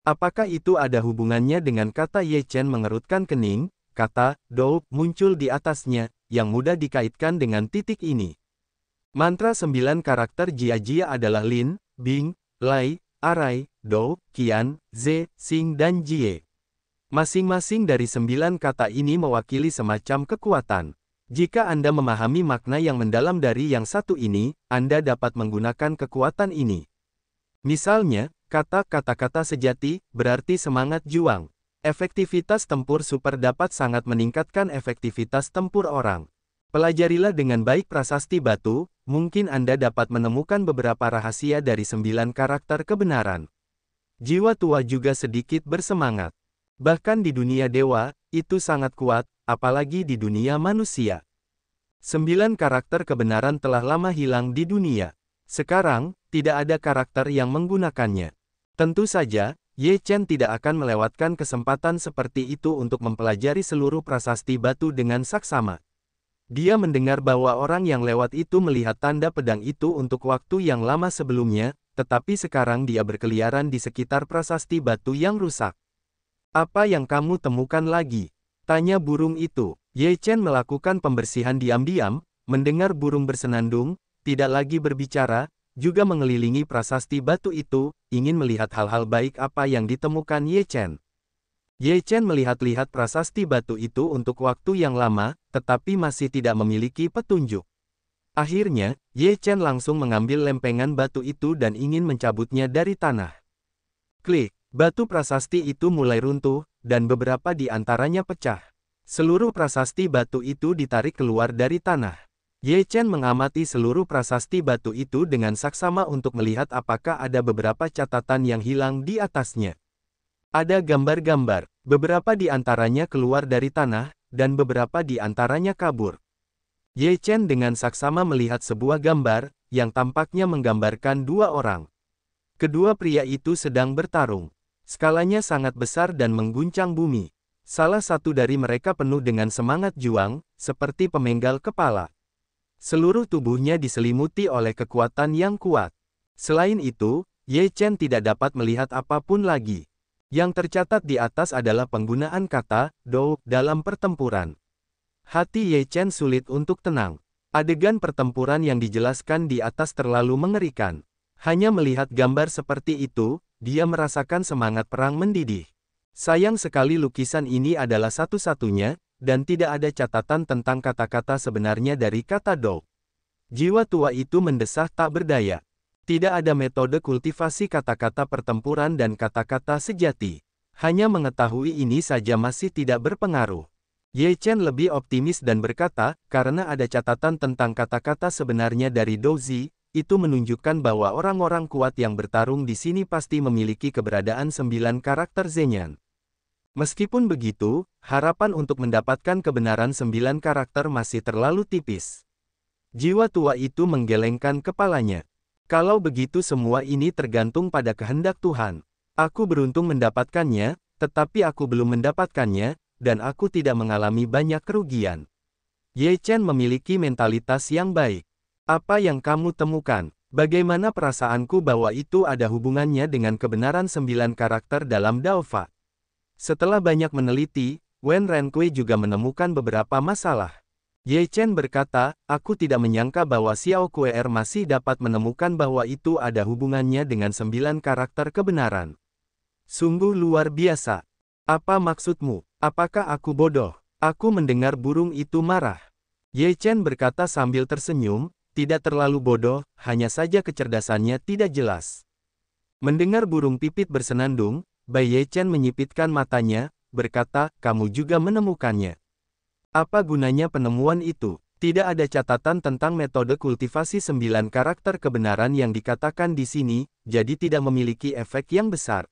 Apakah itu ada hubungannya dengan kata Ye Chen mengerutkan kening, kata Dou muncul di atasnya, yang mudah dikaitkan dengan titik ini. Mantra 9 karakter Jia-Jia adalah Lin, Bing, Lai, Arai, Dou, Qian, Ze, Xing dan Jie. Masing-masing dari 9 kata ini mewakili semacam kekuatan. Jika Anda memahami makna yang mendalam dari yang satu ini, Anda dapat menggunakan kekuatan ini. Misalnya, kata-kata sejati, berarti semangat juang. Efektivitas tempur super dapat sangat meningkatkan efektivitas tempur orang. Pelajarilah dengan baik prasasti batu, mungkin Anda dapat menemukan beberapa rahasia dari 9 karakter kebenaran. Jiwa tua juga sedikit bersemangat. Bahkan di dunia dewa, itu sangat kuat, apalagi di dunia manusia. 9 karakter kebenaran telah lama hilang di dunia. Sekarang, tidak ada karakter yang menggunakannya. Tentu saja, Ye Chen tidak akan melewatkan kesempatan seperti itu untuk mempelajari seluruh prasasti batu dengan saksama. Dia mendengar bahwa orang yang lewat itu melihat tanda pedang itu untuk waktu yang lama sebelumnya, tetapi sekarang dia berkeliaran di sekitar prasasti batu yang rusak. Apa yang kamu temukan lagi? Tanya burung itu. Ye Chen melakukan pembersihan diam-diam, mendengar burung bersenandung, tidak lagi berbicara, juga mengelilingi prasasti batu itu, ingin melihat hal-hal baik apa yang ditemukan Ye Chen. Ye Chen melihat-lihat prasasti batu itu untuk waktu yang lama, tetapi masih tidak memiliki petunjuk. Akhirnya, Ye Chen langsung mengambil lempengan batu itu dan ingin mencabutnya dari tanah. Klik, batu prasasti itu mulai runtuh, dan beberapa di antaranya pecah. Seluruh prasasti batu itu ditarik keluar dari tanah. Ye Chen mengamati seluruh prasasti batu itu dengan saksama untuk melihat apakah ada beberapa catatan yang hilang di atasnya. Ada gambar-gambar, beberapa di antaranya keluar dari tanah, dan beberapa di antaranya kabur. Ye Chen dengan saksama melihat sebuah gambar, yang tampaknya menggambarkan dua orang. Kedua pria itu sedang bertarung. Skalanya sangat besar dan mengguncang bumi. Salah satu dari mereka penuh dengan semangat juang, seperti pemenggal kepala. Seluruh tubuhnya diselimuti oleh kekuatan yang kuat. Selain itu, Ye Chen tidak dapat melihat apapun lagi. Yang tercatat di atas adalah penggunaan kata "dou" dalam pertempuran. Hati Ye Chen sulit untuk tenang. Adegan pertempuran yang dijelaskan di atas terlalu mengerikan. Hanya melihat gambar seperti itu, dia merasakan semangat perang mendidih. Sayang sekali lukisan ini adalah satu-satunya, dan tidak ada catatan tentang kata-kata sebenarnya dari kata "dou". Jiwa tua itu mendesah tak berdaya. Tidak ada metode kultivasi kata-kata pertempuran dan kata-kata sejati. Hanya mengetahui ini saja masih tidak berpengaruh. Ye Chen lebih optimis dan berkata, karena ada catatan tentang kata-kata sebenarnya dari Douzi, itu menunjukkan bahwa orang-orang kuat yang bertarung di sini pasti memiliki keberadaan 9 karakter Zenyan. Meskipun begitu, harapan untuk mendapatkan kebenaran 9 karakter masih terlalu tipis. Jiwa tua itu menggelengkan kepalanya. Kalau begitu semua ini tergantung pada kehendak Tuhan. Aku beruntung mendapatkannya, tetapi aku belum mendapatkannya, dan aku tidak mengalami banyak kerugian. Ye Chen memiliki mentalitas yang baik. Apa yang kamu temukan? Bagaimana perasaanku bahwa itu ada hubungannya dengan kebenaran 9 karakter dalam Daofa? Setelah banyak meneliti, Wen Renqui juga menemukan beberapa masalah. Ye Chen berkata, aku tidak menyangka bahwa Xiao Kuer masih dapat menemukan bahwa itu ada hubungannya dengan 9 karakter kebenaran. Sungguh luar biasa. Apa maksudmu? Apakah aku bodoh? Aku mendengar burung itu marah. Ye Chen berkata sambil tersenyum, tidak terlalu bodoh, hanya saja kecerdasannya tidak jelas. Mendengar burung pipit bersenandung, Bai Ye Chen menyipitkan matanya, berkata, kamu juga menemukannya. Apa gunanya penemuan itu? Tidak ada catatan tentang metode kultivasi 9 karakter kebenaran yang dikatakan di sini, jadi tidak memiliki efek yang besar.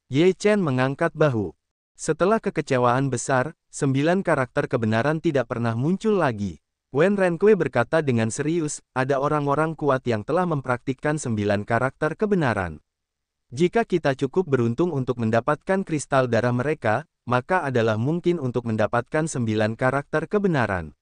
Ye Chen mengangkat bahu. Setelah kekecewaan besar, 9 karakter kebenaran tidak pernah muncul lagi. Wen Renqui berkata dengan serius, ada orang-orang kuat yang telah mempraktikkan 9 karakter kebenaran. Jika kita cukup beruntung untuk mendapatkan kristal darah mereka, maka adalah mungkin untuk mendapatkan 9 karakter kebenaran.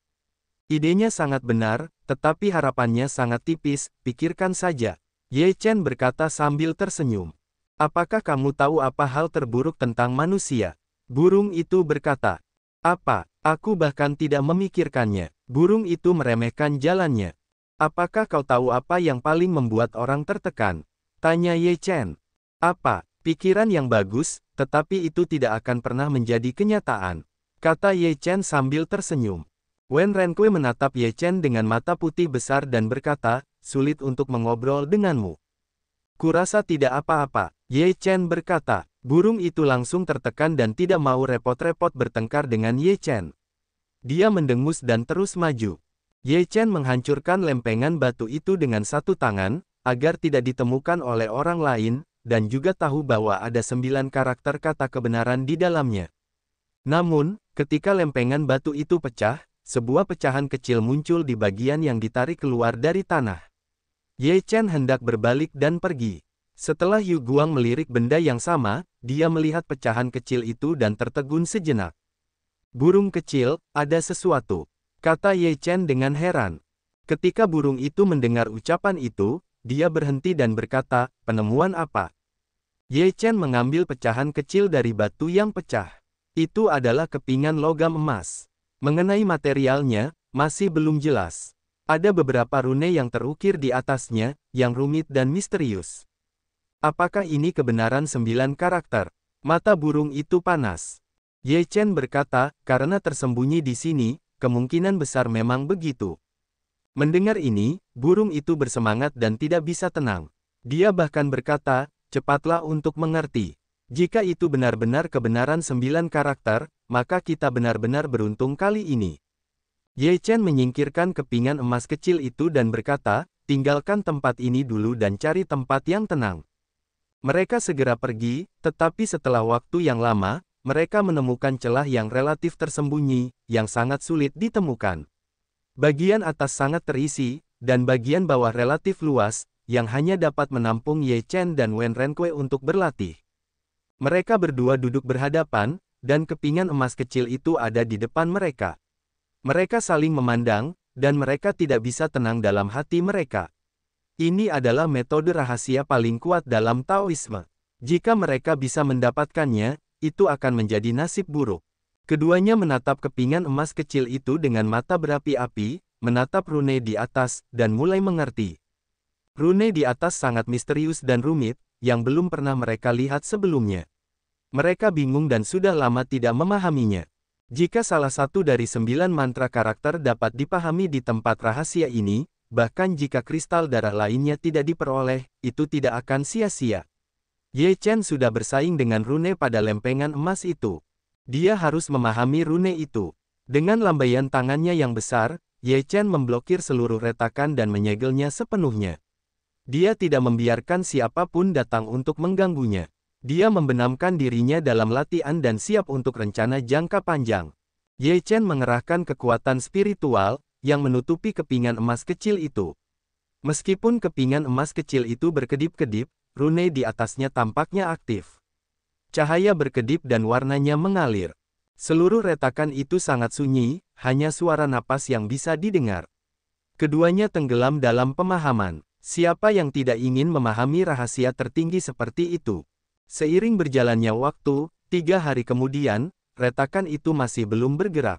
Idenya sangat benar, tetapi harapannya sangat tipis, pikirkan saja. Ye Chen berkata sambil tersenyum. Apakah kamu tahu apa hal terburuk tentang manusia? Burung itu berkata. Apa? Aku bahkan tidak memikirkannya. Burung itu meremehkan jalannya. Apakah kau tahu apa yang paling membuat orang tertekan? Tanya Ye Chen. Apa? Pikiran yang bagus, tetapi itu tidak akan pernah menjadi kenyataan. Kata Ye Chen sambil tersenyum. Wen Renqui menatap Ye Chen dengan mata putih besar dan berkata, sulit untuk mengobrol denganmu. Kurasa tidak apa-apa. Ye Chen berkata. Burung itu langsung tertekan dan tidak mau repot-repot bertengkar dengan Ye Chen. Dia mendengus dan terus maju. Ye Chen menghancurkan lempengan batu itu dengan satu tangan, agar tidak ditemukan oleh orang lain, dan juga tahu bahwa ada 9 karakter kata kebenaran di dalamnya. Namun, ketika lempengan batu itu pecah, sebuah pecahan kecil muncul di bagian yang ditarik keluar dari tanah. Ye Chen hendak berbalik dan pergi. Setelah Yu Guang melirik benda yang sama, dia melihat pecahan kecil itu dan tertegun sejenak. Burung kecil, ada sesuatu, kata Ye Chen dengan heran. Ketika burung itu mendengar ucapan itu, dia berhenti dan berkata, penemuan apa? Ye Chen mengambil pecahan kecil dari batu yang pecah. Itu adalah kepingan logam emas. Mengenai materialnya, masih belum jelas. Ada beberapa rune yang terukir di atasnya, yang rumit dan misterius. Apakah ini kebenaran 9 karakter? Mata burung itu panas. Ye Chen berkata, karena tersembunyi di sini, kemungkinan besar memang begitu. Mendengar ini, burung itu bersemangat dan tidak bisa tenang. Dia bahkan berkata, cepatlah untuk mengerti. Jika itu benar-benar kebenaran 9 karakter, maka kita benar-benar beruntung kali ini. Ye Chen menyingkirkan kepingan emas kecil itu dan berkata, tinggalkan tempat ini dulu dan cari tempat yang tenang. Mereka segera pergi, tetapi setelah waktu yang lama, mereka menemukan celah yang relatif tersembunyi, yang sangat sulit ditemukan. Bagian atas sangat terisi, dan bagian bawah relatif luas, yang hanya dapat menampung Ye Chen dan Wen Renkui untuk berlatih. Mereka berdua duduk berhadapan, dan kepingan emas kecil itu ada di depan mereka. Mereka saling memandang, dan mereka tidak bisa tenang dalam hati mereka. Ini adalah metode rahasia paling kuat dalam Taoisme. Jika mereka bisa mendapatkannya, itu akan menjadi nasib buruk. Keduanya menatap kepingan emas kecil itu dengan mata berapi-api, menatap rune di atas, dan mulai mengerti. Rune di atas sangat misterius dan rumit, yang belum pernah mereka lihat sebelumnya. Mereka bingung dan sudah lama tidak memahaminya. Jika salah satu dari 9 mantra karakter dapat dipahami di tempat rahasia ini, bahkan jika kristal darah lainnya tidak diperoleh, itu tidak akan sia-sia. Ye Chen sudah bersaing dengan rune pada lempengan emas itu. Dia harus memahami rune itu. Dengan lambaian tangannya yang besar, Ye Chen memblokir seluruh retakan dan menyegelnya sepenuhnya. Dia tidak membiarkan siapapun datang untuk mengganggunya. Dia membenamkan dirinya dalam latihan dan siap untuk rencana jangka panjang. Ye Chen mengerahkan kekuatan spiritual, yang menutupi kepingan emas kecil itu. Meskipun kepingan emas kecil itu berkedip-kedip, rune di atasnya tampaknya aktif. Cahaya berkedip dan warnanya mengalir. Seluruh retakan itu sangat sunyi, hanya suara napas yang bisa didengar. Keduanya tenggelam dalam pemahaman. Siapa yang tidak ingin memahami rahasia tertinggi seperti itu? Seiring berjalannya waktu, 3 hari kemudian, retakan itu masih belum bergerak.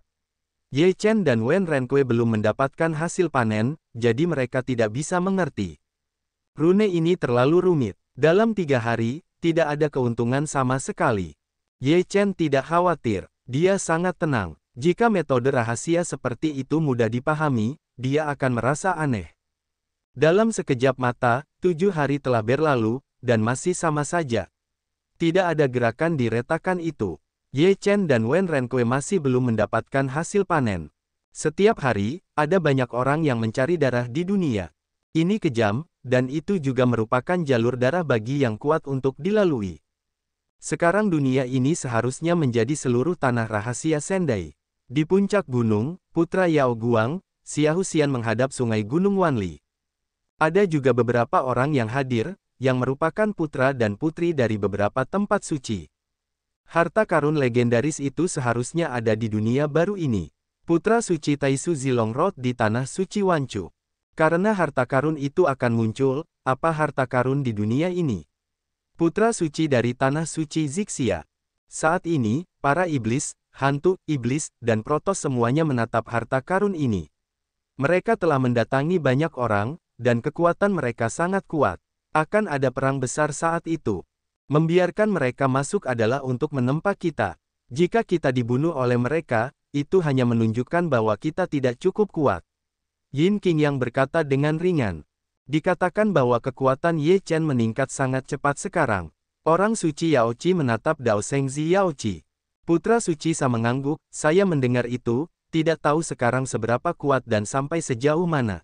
Ye Chen dan Wen Renkui belum mendapatkan hasil panen, jadi mereka tidak bisa mengerti. Rune ini terlalu rumit. Dalam 3 hari, tidak ada keuntungan sama sekali. Ye Chen tidak khawatir, dia sangat tenang. Jika metode rahasia seperti itu mudah dipahami, dia akan merasa aneh. Dalam sekejap mata, 7 hari telah berlalu, dan masih sama saja. Tidak ada gerakan di retakan itu. Ye Chen dan Wen Renkui masih belum mendapatkan hasil panen. Setiap hari, ada banyak orang yang mencari darah di dunia. Ini kejam, dan itu juga merupakan jalur darah bagi yang kuat untuk dilalui. Sekarang dunia ini seharusnya menjadi seluruh tanah rahasia Sendai. Di puncak gunung, putra Yao Guang, Xiahou Xian menghadap sungai Gunung Wanli. Ada juga beberapa orang yang hadir, yang merupakan putra dan putri dari beberapa tempat suci. Harta karun legendaris itu seharusnya ada di dunia baru ini. Putra suci Taisu Zilongrod di tanah suci Wanchu. Karena harta karun itu akan muncul, apa harta karun di dunia ini? Putra suci dari tanah suci Zixia. Saat ini, para iblis, hantu, iblis, dan protos semuanya menatap harta karun ini. Mereka telah mendatangi banyak orang, dan kekuatan mereka sangat kuat. Akan ada perang besar saat itu. Membiarkan mereka masuk adalah untuk menempa kita. Jika kita dibunuh oleh mereka, itu hanya menunjukkan bahwa kita tidak cukup kuat. Yin Qingyang berkata dengan ringan. Dikatakan bahwa kekuatan Ye Chen meningkat sangat cepat sekarang. Orang suci Yao Qi menatap Dao Shengzi Yao Qi. Putra suci Sa mengangguk, saya mendengar itu, tidak tahu sekarang seberapa kuat dan sampai sejauh mana.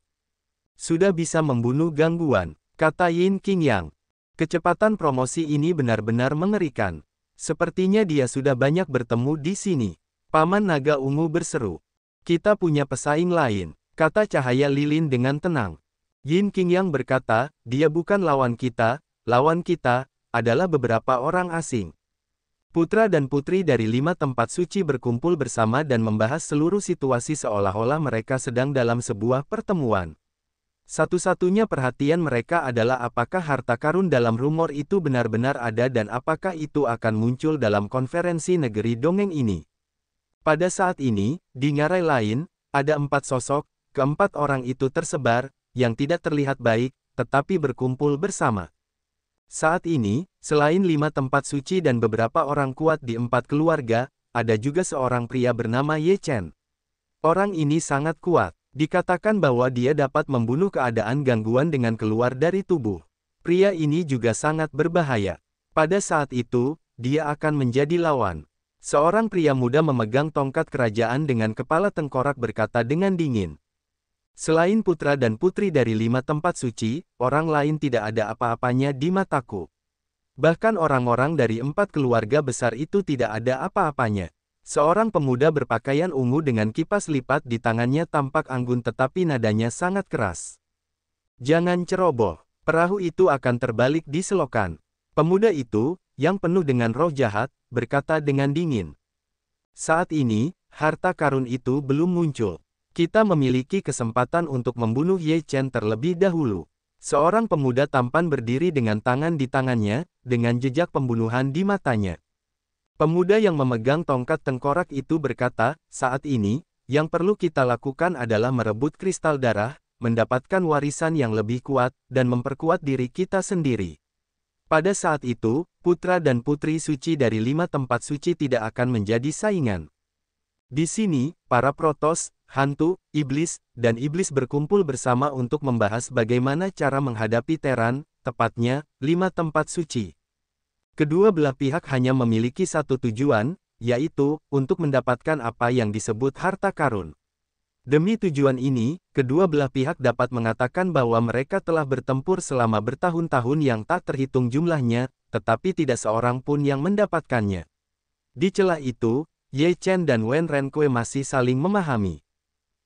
Sudah bisa membunuh gangguan, kata Yin Qingyang. Kecepatan promosi ini benar-benar mengerikan. Sepertinya dia sudah banyak bertemu di sini. Paman Naga Ungu berseru. Kita punya pesaing lain. Kata cahaya lilin dengan tenang. Yin Qingyang berkata, dia bukan lawan kita adalah beberapa orang asing. Putra dan putri dari 5 tempat suci berkumpul bersama dan membahas seluruh situasi seolah-olah mereka sedang dalam sebuah pertemuan. Satu-satunya perhatian mereka adalah apakah harta karun dalam rumor itu benar-benar ada dan apakah itu akan muncul dalam konferensi negeri dongeng ini. Pada saat ini, di ngarai lain, ada 4 sosok. Keempat orang itu tersebar, yang tidak terlihat baik, tetapi berkumpul bersama. Saat ini, selain 5 tempat suci dan beberapa orang kuat di 4 keluarga, ada juga seorang pria bernama Ye Chen. Orang ini sangat kuat. Dikatakan bahwa dia dapat membunuh keadaan gangguan dengan keluar dari tubuh. Pria ini juga sangat berbahaya. Pada saat itu, dia akan menjadi lawan. Seorang pria muda memegang tongkat kerajaan dengan kepala tengkorak berkata dengan dingin. Selain putra dan putri dari 5 tempat suci, orang lain tidak ada apa-apanya di mataku. Bahkan orang-orang dari 4 keluarga besar itu tidak ada apa-apanya. Seorang pemuda berpakaian ungu dengan kipas lipat di tangannya tampak anggun tetapi nadanya sangat keras. Jangan ceroboh, perahu itu akan terbalik di selokan. Pemuda itu, yang penuh dengan roh jahat, berkata dengan dingin. Saat ini, harta karun itu belum muncul. Kita memiliki kesempatan untuk membunuh Ye Chen terlebih dahulu. Seorang pemuda tampan berdiri dengan tangan di tangannya, dengan jejak pembunuhan di matanya. Pemuda yang memegang tongkat tengkorak itu berkata, saat ini, yang perlu kita lakukan adalah merebut kristal darah, mendapatkan warisan yang lebih kuat, dan memperkuat diri kita sendiri. Pada saat itu, putra dan putri suci dari 5 tempat suci tidak akan menjadi saingan. Di sini, para protos, hantu, iblis, dan iblis berkumpul bersama untuk membahas bagaimana cara menghadapi Teran, tepatnya, 5 tempat suci. Kedua belah pihak hanya memiliki satu tujuan, yaitu, untuk mendapatkan apa yang disebut harta karun. Demi tujuan ini, kedua belah pihak dapat mengatakan bahwa mereka telah bertempur selama bertahun-tahun yang tak terhitung jumlahnya, tetapi tidak seorang pun yang mendapatkannya. Di celah itu, Ye Chen dan Wen Renkui masih saling memahami.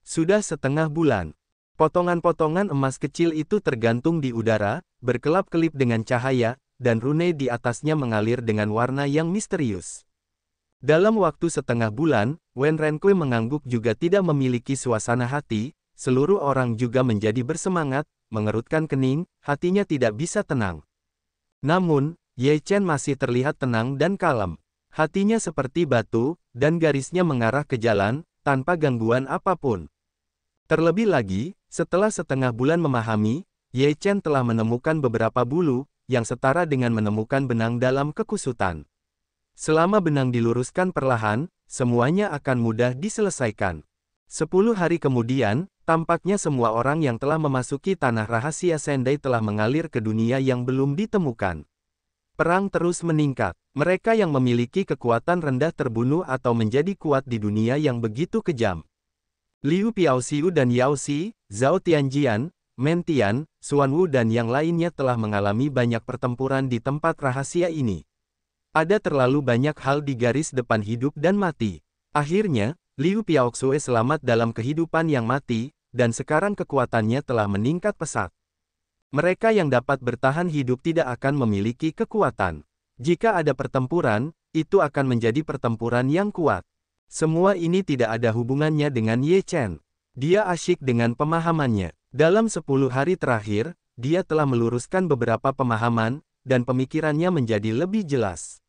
Sudah setengah bulan. Potongan-potongan emas kecil itu tergantung di udara, berkelap-kelip dengan cahaya, dan rune di atasnya mengalir dengan warna yang misterius. Dalam waktu setengah bulan, Wen Renkui mengangguk juga tidak memiliki suasana hati, seluruh orang juga menjadi bersemangat, mengerutkan kening, hatinya tidak bisa tenang. Namun, Ye Chen masih terlihat tenang dan kalem. Hatinya seperti batu, dan garisnya mengarah ke jalan, tanpa gangguan apapun. Terlebih lagi, setelah setengah bulan memahami, Ye Chen telah menemukan beberapa bulu, yang setara dengan menemukan benang dalam kekusutan. Selama benang diluruskan perlahan, semuanya akan mudah diselesaikan. 10 hari kemudian, tampaknya semua orang yang telah memasuki tanah rahasia Sendai telah mengalir ke dunia yang belum ditemukan. Perang terus meningkat. Mereka yang memiliki kekuatan rendah terbunuh atau menjadi kuat di dunia yang begitu kejam. Liu Piaoxiu dan Yao Xi, Zhao Tianjian, Men Tian, Xuan Wu dan yang lainnya telah mengalami banyak pertempuran di tempat rahasia ini. Ada terlalu banyak hal di garis depan hidup dan mati. Akhirnya, Liu Piaoxue selamat dalam kehidupan yang mati, dan sekarang kekuatannya telah meningkat pesat. Mereka yang dapat bertahan hidup tidak akan memiliki kekuatan. Jika ada pertempuran, itu akan menjadi pertempuran yang kuat. Semua ini tidak ada hubungannya dengan Ye Chen. Dia asyik dengan pemahamannya. Dalam 10 hari terakhir, dia telah meluruskan beberapa pemahaman, dan pemikirannya menjadi lebih jelas.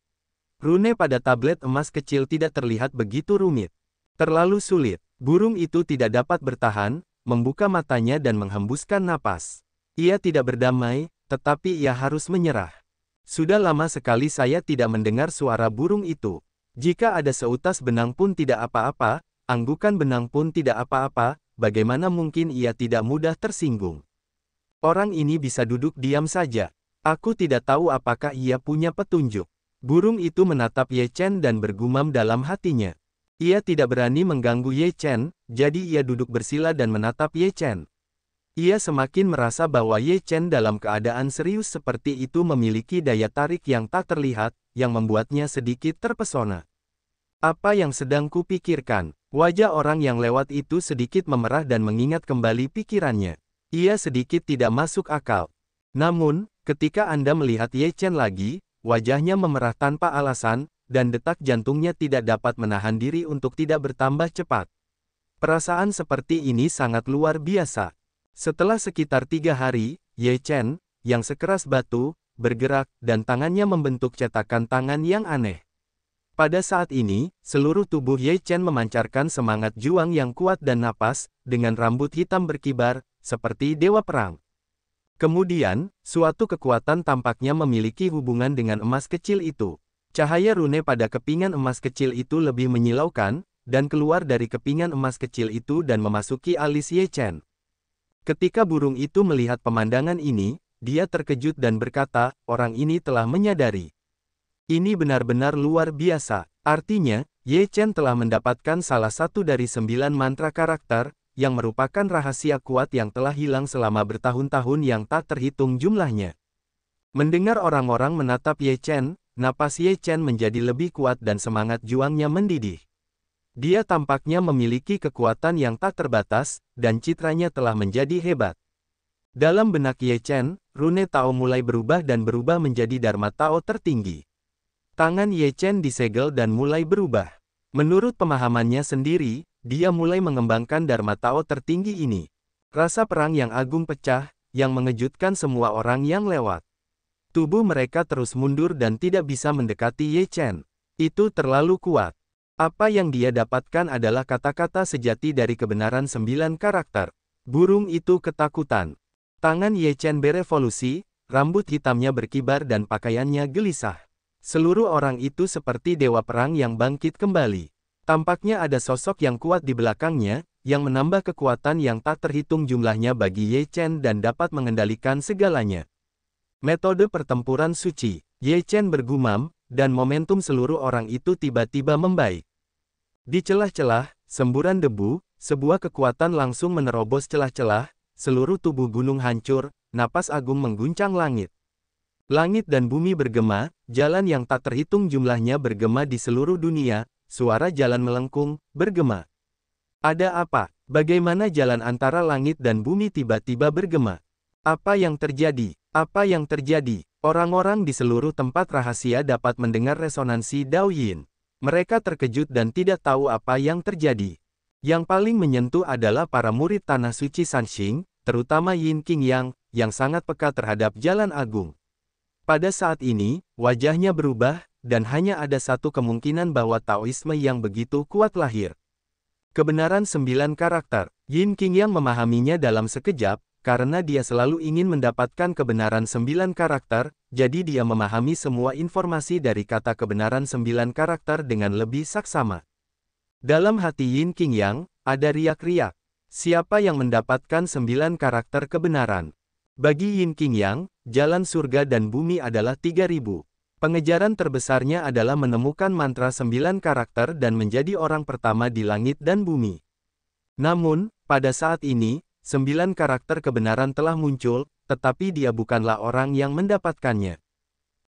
Rune pada tablet emas kecil tidak terlihat begitu rumit. Terlalu sulit. Burung itu tidak dapat bertahan, membuka matanya dan menghembuskan napas. Ia tidak berdamai, tetapi ia harus menyerah. Sudah lama sekali saya tidak mendengar suara burung itu. Jika ada seutas benang pun tidak apa-apa, anggukan benang pun tidak apa-apa, bagaimana mungkin ia tidak mudah tersinggung? Orang ini bisa duduk diam saja. Aku tidak tahu apakah ia punya petunjuk. Burung itu menatap Ye Chen dan bergumam dalam hatinya. Ia tidak berani mengganggu Ye Chen, jadi ia duduk bersila dan menatap Ye Chen. Ia semakin merasa bahwa Ye Chen dalam keadaan serius seperti itu memiliki daya tarik yang tak terlihat, yang membuatnya sedikit terpesona. Apa yang sedang kupikirkan? Wajah orang yang lewat itu sedikit memerah dan mengingat kembali pikirannya. Ia sedikit tidak masuk akal. Namun, ketika Anda melihat Ye Chen lagi, wajahnya memerah tanpa alasan, dan detak jantungnya tidak dapat menahan diri untuk tidak bertambah cepat. Perasaan seperti ini sangat luar biasa. Setelah sekitar 3 hari, Ye Chen, yang sekeras batu, bergerak, dan tangannya membentuk cetakan tangan yang aneh. Pada saat ini, seluruh tubuh Ye Chen memancarkan semangat juang yang kuat dan napas, dengan rambut hitam berkibar, seperti dewa perang. Kemudian, suatu kekuatan tampaknya memiliki hubungan dengan emas kecil itu. Cahaya rune pada kepingan emas kecil itu lebih menyilaukan, dan keluar dari kepingan emas kecil itu dan memasuki alis Ye Chen. Ketika burung itu melihat pemandangan ini, dia terkejut dan berkata, orang ini telah menyadari. Ini benar-benar luar biasa. Artinya, Ye Chen telah mendapatkan salah satu dari 9 mantra karakter, yang merupakan rahasia kuat yang telah hilang selama bertahun-tahun yang tak terhitung jumlahnya. Mendengar orang-orang menatap Ye Chen, napas Ye Chen menjadi lebih kuat dan semangat juangnya mendidih. Dia tampaknya memiliki kekuatan yang tak terbatas, dan citranya telah menjadi hebat. Dalam benak Ye Chen, rune Tao mulai berubah dan berubah menjadi Dharma Tao tertinggi. Tangan Ye Chen disegel dan mulai berubah. Menurut pemahamannya sendiri, dia mulai mengembangkan Dharma Tao tertinggi ini. Rasa perang yang agung pecah, yang mengejutkan semua orang yang lewat. Tubuh mereka terus mundur dan tidak bisa mendekati Ye Chen. Itu terlalu kuat. Apa yang dia dapatkan adalah kata-kata sejati dari kebenaran 9 karakter. Burung itu ketakutan. Tangan Ye Chen berevolusi, rambut hitamnya berkibar dan pakaiannya gelisah. Seluruh orang itu seperti dewa perang yang bangkit kembali. Tampaknya ada sosok yang kuat di belakangnya, yang menambah kekuatan yang tak terhitung jumlahnya bagi Ye Chen dan dapat mengendalikan segalanya. Metode pertempuran suci, Ye Chen bergumam, dan momentum seluruh orang itu tiba-tiba membaik. Di celah-celah, semburan debu, sebuah kekuatan langsung menerobos celah-celah, seluruh tubuh gunung hancur, napas agung mengguncang langit. Langit dan bumi bergema, jalan yang tak terhitung jumlahnya bergema di seluruh dunia, suara jalan melengkung, bergema. Ada apa? Bagaimana jalan antara langit dan bumi tiba-tiba bergema? Apa yang terjadi? Apa yang terjadi? Orang-orang di seluruh tempat rahasia dapat mendengar resonansi Dao Yin. Mereka terkejut dan tidak tahu apa yang terjadi. Yang paling menyentuh adalah para murid Tanah Suci Sanxing, terutama Yin Qingyang, yang sangat peka terhadap Jalan Agung. Pada saat ini, wajahnya berubah, dan hanya ada satu kemungkinan bahwa Taoisme yang begitu kuat lahir. Kebenaran 9 karakter. Yin Qingyang memahaminya dalam sekejap, karena dia selalu ingin mendapatkan kebenaran 9 karakter, jadi dia memahami semua informasi dari kata kebenaran 9 karakter dengan lebih saksama. Dalam hati Yin Qingyang, ada riak-riak. Siapa yang mendapatkan 9 karakter kebenaran? Bagi Yin Qingyang, jalan surga dan bumi adalah 3000. Pengejaran terbesarnya adalah menemukan mantra 9 karakter dan menjadi orang pertama di langit dan bumi. Namun, pada saat ini, 9 karakter kebenaran telah muncul, tetapi dia bukanlah orang yang mendapatkannya.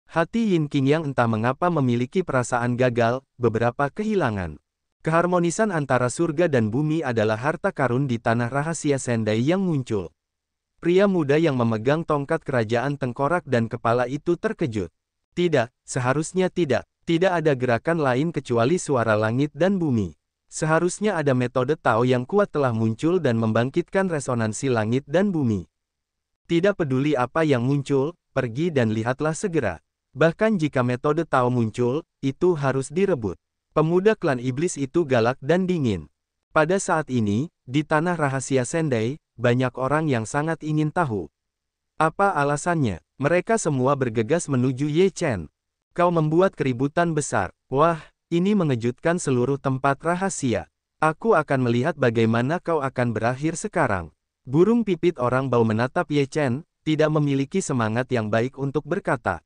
Hati Yin Qingyang entah mengapa memiliki perasaan gagal, beberapa kehilangan. Keharmonisan antara surga dan bumi adalah harta karun di tanah rahasia Sendai yang muncul. Pria muda yang memegang tongkat kerajaan tengkorak dan kepala itu terkejut. Tidak, seharusnya tidak. Tidak ada gerakan lain kecuali suara langit dan bumi. Seharusnya ada metode Tao yang kuat telah muncul dan membangkitkan resonansi langit dan bumi. Tidak peduli apa yang muncul, pergi dan lihatlah segera. Bahkan jika metode Tao muncul, itu harus direbut. Pemuda klan iblis itu galak dan dingin. Pada saat ini, di tanah rahasia Sendai, banyak orang yang sangat ingin tahu. Apa alasannya? Mereka semua bergegas menuju Ye Chen. Kau membuat keributan besar. Wah, ini mengejutkan seluruh tempat rahasia. Aku akan melihat bagaimana kau akan berakhir sekarang. Burung pipit orang bau menatap Ye Chen, tidak memiliki semangat yang baik untuk berkata.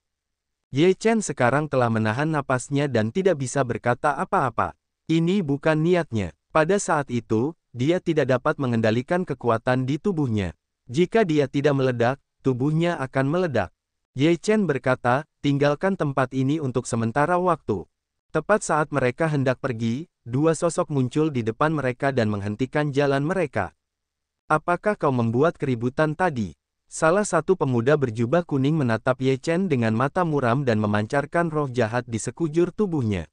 Ye Chen sekarang telah menahan napasnya dan tidak bisa berkata apa-apa. Ini bukan niatnya. Pada saat itu, dia tidak dapat mengendalikan kekuatan di tubuhnya. Jika dia tidak meledak, tubuhnya akan meledak. Ye Chen berkata, tinggalkan tempat ini untuk sementara waktu. Tepat saat mereka hendak pergi, dua sosok muncul di depan mereka dan menghentikan jalan mereka. Apakah kau membuat keributan tadi? Salah satu pemuda berjubah kuning menatap Ye Chen dengan mata muram dan memancarkan roh jahat di sekujur tubuhnya.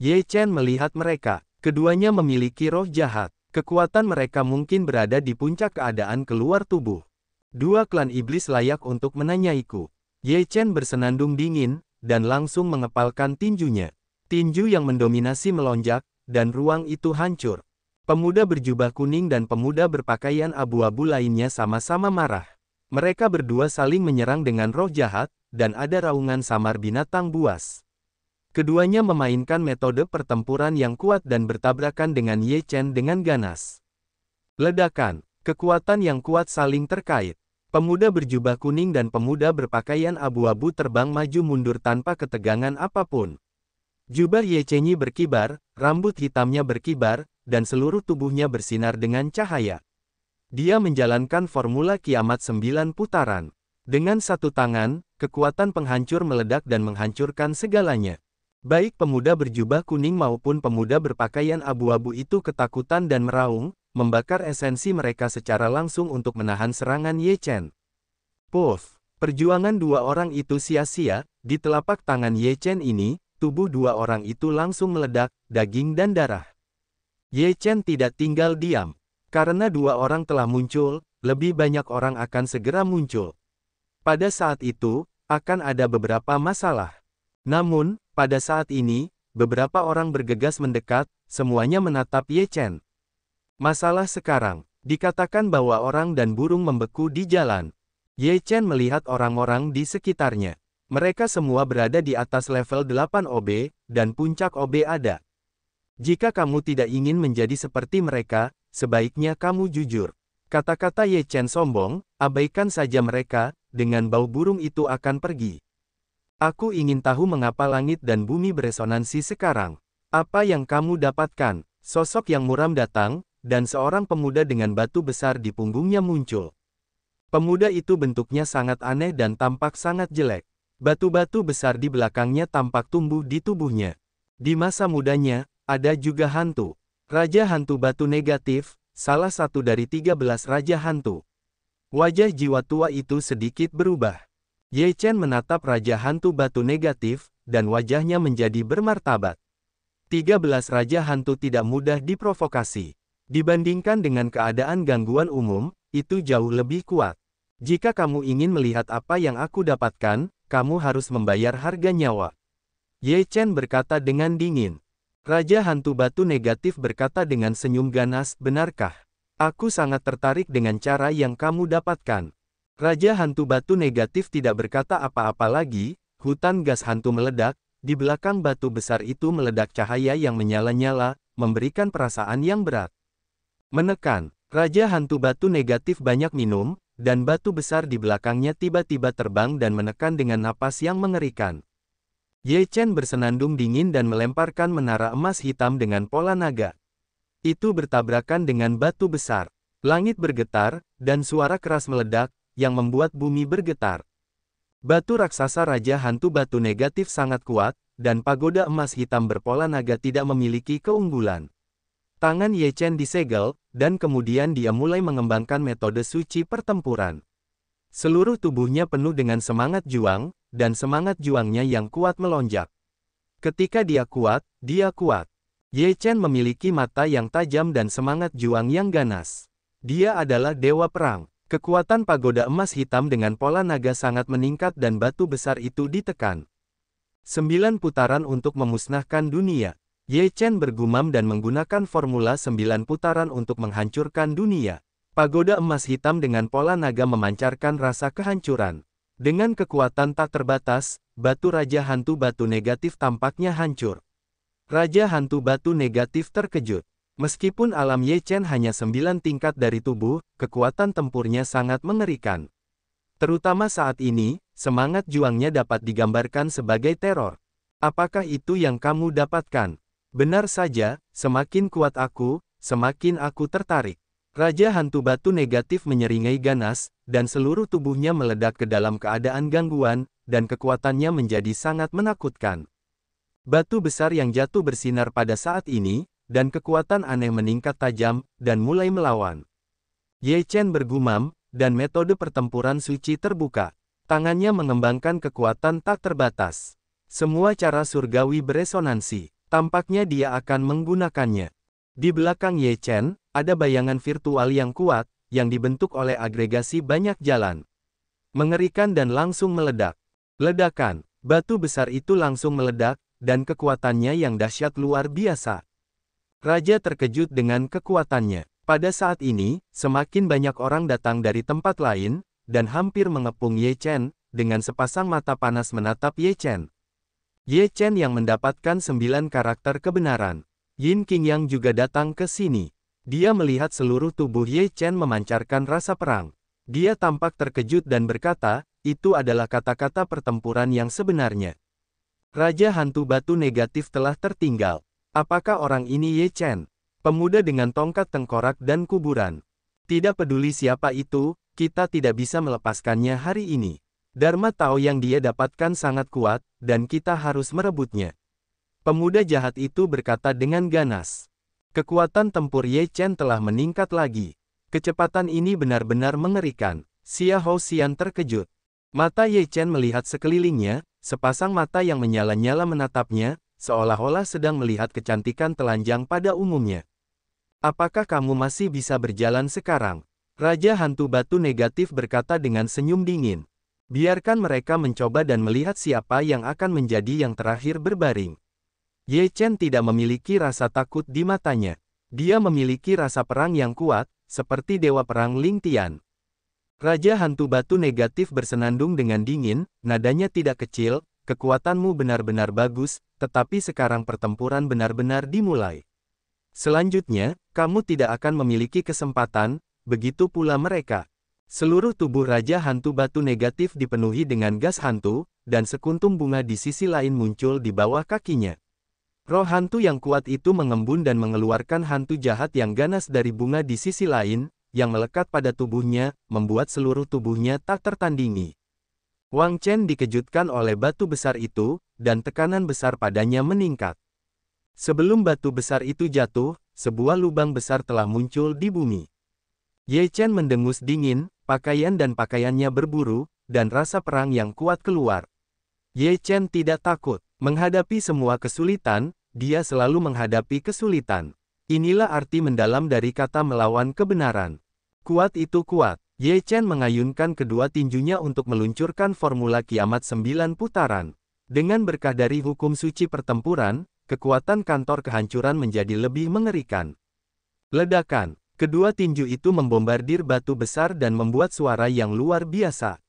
Ye Chen melihat mereka. Keduanya memiliki roh jahat. Kekuatan mereka mungkin berada di puncak keadaan keluar tubuh. Dua klan iblis layak untuk menanyaiku. Ye Chen bersenandung dingin, dan langsung mengepalkan tinjunya. Tinju yang mendominasi melonjak, dan ruang itu hancur. Pemuda berjubah kuning dan pemuda berpakaian abu-abu lainnya sama-sama marah. Mereka berdua saling menyerang dengan roh jahat, dan ada raungan samar binatang buas. Keduanya memainkan metode pertempuran yang kuat dan bertabrakan dengan Ye Chen dengan ganas. Ledakan, kekuatan yang kuat saling terkait. Pemuda berjubah kuning dan pemuda berpakaian abu-abu terbang maju mundur tanpa ketegangan apapun. Jubah Ye Chenyi berkibar, rambut hitamnya berkibar, dan seluruh tubuhnya bersinar dengan cahaya. Dia menjalankan formula kiamat 9 putaran. Dengan satu tangan, kekuatan penghancur meledak dan menghancurkan segalanya. Baik pemuda berjubah kuning maupun pemuda berpakaian abu-abu itu ketakutan dan meraung, membakar esensi mereka secara langsung untuk menahan serangan Ye Chen. Puff! Perjuangan dua orang itu sia-sia, di telapak tangan Ye Chen ini, tubuh dua orang itu langsung meledak, daging dan darah. Ye Chen tidak tinggal diam. Karena dua orang telah muncul, lebih banyak orang akan segera muncul. Pada saat itu, akan ada beberapa masalah. Namun, pada saat ini, beberapa orang bergegas mendekat, semuanya menatap Ye Chen. Masalah sekarang, dikatakan bahwa orang dan burung membeku di jalan. Ye Chen melihat orang-orang di sekitarnya. Mereka semua berada di atas level 8 OB, dan puncak OB ada. Jika kamu tidak ingin menjadi seperti mereka, sebaiknya kamu jujur. Kata-kata Ye Chen sombong, abaikan saja mereka, dengan bau burung itu akan pergi. Aku ingin tahu mengapa langit dan bumi beresonansi sekarang. Apa yang kamu dapatkan? Sosok yang muram datang, dan seorang pemuda dengan batu besar di punggungnya muncul. Pemuda itu bentuknya sangat aneh dan tampak sangat jelek. Batu-batu besar di belakangnya tampak tumbuh di tubuhnya. Di masa mudanya, ada juga hantu. Raja Hantu Batu Negatif, salah satu dari 13 Raja Hantu. Wajah jiwa tua itu sedikit berubah. Ye Chen menatap Raja Hantu Batu Negatif, dan wajahnya menjadi bermartabat. 13 Raja Hantu tidak mudah diprovokasi. Dibandingkan dengan keadaan gangguan umum, itu jauh lebih kuat. Jika kamu ingin melihat apa yang aku dapatkan, kamu harus membayar harga nyawa. Ye Chen berkata dengan dingin. Raja Hantu Batu Negatif berkata dengan senyum ganas, benarkah? Aku sangat tertarik dengan cara yang kamu dapatkan. Raja Hantu Batu Negatif tidak berkata apa-apa lagi, hutan gas hantu meledak, di belakang batu besar itu meledak cahaya yang menyala-nyala, memberikan perasaan yang berat. Menekan, Raja Hantu Batu Negatif banyak minum, dan batu besar di belakangnya tiba-tiba terbang dan menekan dengan napas yang mengerikan. Ye Chen bersenandung dingin dan melemparkan menara emas hitam dengan pola naga. Itu bertabrakan dengan batu besar. Langit bergetar, dan suara keras meledak, yang membuat bumi bergetar. Batu raksasa Raja Hantu Batu Negatif sangat kuat, dan pagoda emas hitam berpola naga tidak memiliki keunggulan. Tangan Ye Chen disegel, dan kemudian dia mulai mengembangkan metode suci pertempuran. Seluruh tubuhnya penuh dengan semangat juang, dan semangat juangnya yang kuat melonjak. Ketika dia kuat, dia kuat. Ye Chen memiliki mata yang tajam dan semangat juang yang ganas. Dia adalah dewa perang. Kekuatan pagoda emas hitam dengan pola naga sangat meningkat dan batu besar itu ditekan. 9 putaran untuk memusnahkan dunia. Ye Chen bergumam dan menggunakan formula 9 putaran untuk menghancurkan dunia. Pagoda emas hitam dengan pola naga memancarkan rasa kehancuran. Dengan kekuatan tak terbatas, batu Raja Hantu Batu Negatif tampaknya hancur. Raja Hantu Batu Negatif terkejut. Meskipun alam Ye Chen hanya 9 tingkat dari tubuh, kekuatan tempurnya sangat mengerikan. Terutama saat ini, semangat juangnya dapat digambarkan sebagai teror. Apakah itu yang kamu dapatkan? Benar saja, semakin kuat aku, semakin aku tertarik. Raja Hantu Batu Negatif menyeringai ganas, dan seluruh tubuhnya meledak ke dalam keadaan gangguan, dan kekuatannya menjadi sangat menakutkan. Batu besar yang jatuh bersinar pada saat ini, dan kekuatan aneh meningkat tajam, dan mulai melawan. Ye Chen bergumam, dan metode pertempuran suci terbuka. Tangannya mengembangkan kekuatan tak terbatas. Semua cara surgawi beresonansi. Tampaknya dia akan menggunakannya. Di belakang Ye Chen, ada bayangan virtual yang kuat, yang dibentuk oleh agregasi banyak jalan. Mengerikan dan langsung meledak. Ledakan, batu besar itu langsung meledak, dan kekuatannya yang dahsyat luar biasa. Raja terkejut dengan kekuatannya. Pada saat ini, semakin banyak orang datang dari tempat lain, dan hampir mengepung Ye Chen, dengan sepasang mata panas menatap Ye Chen. Ye Chen yang mendapatkan 9 karakter kebenaran. Yin Qingyang juga datang ke sini. Dia melihat seluruh tubuh Ye Chen memancarkan rasa perang. Dia tampak terkejut dan berkata, itu adalah kata-kata pertempuran yang sebenarnya. Raja Hantu Batu Negatif telah tertinggal. Apakah orang ini Ye Chen? Pemuda dengan tongkat tengkorak dan kuburan. Tidak peduli siapa itu, kita tidak bisa melepaskannya hari ini. Dharma Tao yang dia dapatkan sangat kuat, dan kita harus merebutnya. Pemuda jahat itu berkata dengan ganas. Kekuatan tempur Ye Chen telah meningkat lagi. Kecepatan ini benar-benar mengerikan. Xia Houxian terkejut. Mata Ye Chen melihat sekelilingnya, sepasang mata yang menyala-nyala menatapnya, seolah-olah sedang melihat kecantikan telanjang pada umumnya. Apakah kamu masih bisa berjalan sekarang? Raja Hantu Batu Negatif berkata dengan senyum dingin. Biarkan mereka mencoba dan melihat siapa yang akan menjadi yang terakhir berbaring. Ye Chen tidak memiliki rasa takut di matanya. Dia memiliki rasa perang yang kuat, seperti Dewa Perang Ling Tian. Raja Hantu Batu Negatif bersenandung dengan dingin, nadanya tidak kecil, kekuatanmu benar-benar bagus, tetapi sekarang pertempuran benar-benar dimulai. Selanjutnya, kamu tidak akan memiliki kesempatan, begitu pula mereka. Seluruh tubuh Raja Hantu Batu Negatif dipenuhi dengan gas hantu, dan sekuntum bunga di sisi lain muncul di bawah kakinya. Roh hantu yang kuat itu mengembun dan mengeluarkan hantu jahat yang ganas dari bunga di sisi lain, yang melekat pada tubuhnya, membuat seluruh tubuhnya tak tertandingi. Wang Chen dikejutkan oleh batu besar itu, dan tekanan besar padanya meningkat. Sebelum batu besar itu jatuh, sebuah lubang besar telah muncul di bumi. Ye Chen mendengus dingin, pakaian dan pakaiannya berburu, dan rasa perang yang kuat keluar. Ye Chen tidak takut. Menghadapi semua kesulitan, dia selalu menghadapi kesulitan. Inilah arti mendalam dari kata melawan kebenaran. Kuat itu kuat. Ye Chen mengayunkan kedua tinjunya untuk meluncurkan formula kiamat 9 putaran. Dengan berkah dari hukum suci pertempuran, kekuatan kantor kehancuran menjadi lebih mengerikan. Ledakan. Kedua tinju itu membombardir batu besar dan membuat suara yang luar biasa.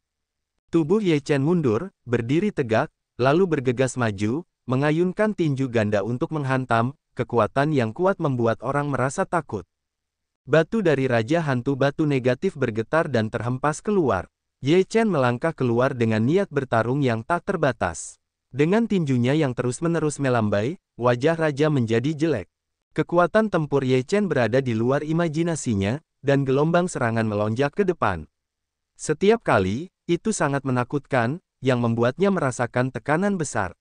Tubuh Ye Chen mundur, berdiri tegak, lalu bergegas maju, mengayunkan tinju ganda untuk menghantam, kekuatan yang kuat membuat orang merasa takut. Batu dari Raja Hantu Batu Negatif bergetar dan terhempas keluar. Ye Chen melangkah keluar dengan niat bertarung yang tak terbatas. Dengan tinjunya yang terus-menerus melambai, wajah Raja menjadi jelek. Kekuatan tempur Ye Chen berada di luar imajinasinya, dan gelombang serangan melonjak ke depan. Setiap kali, itu sangat menakutkan, yang membuatnya merasakan tekanan besar.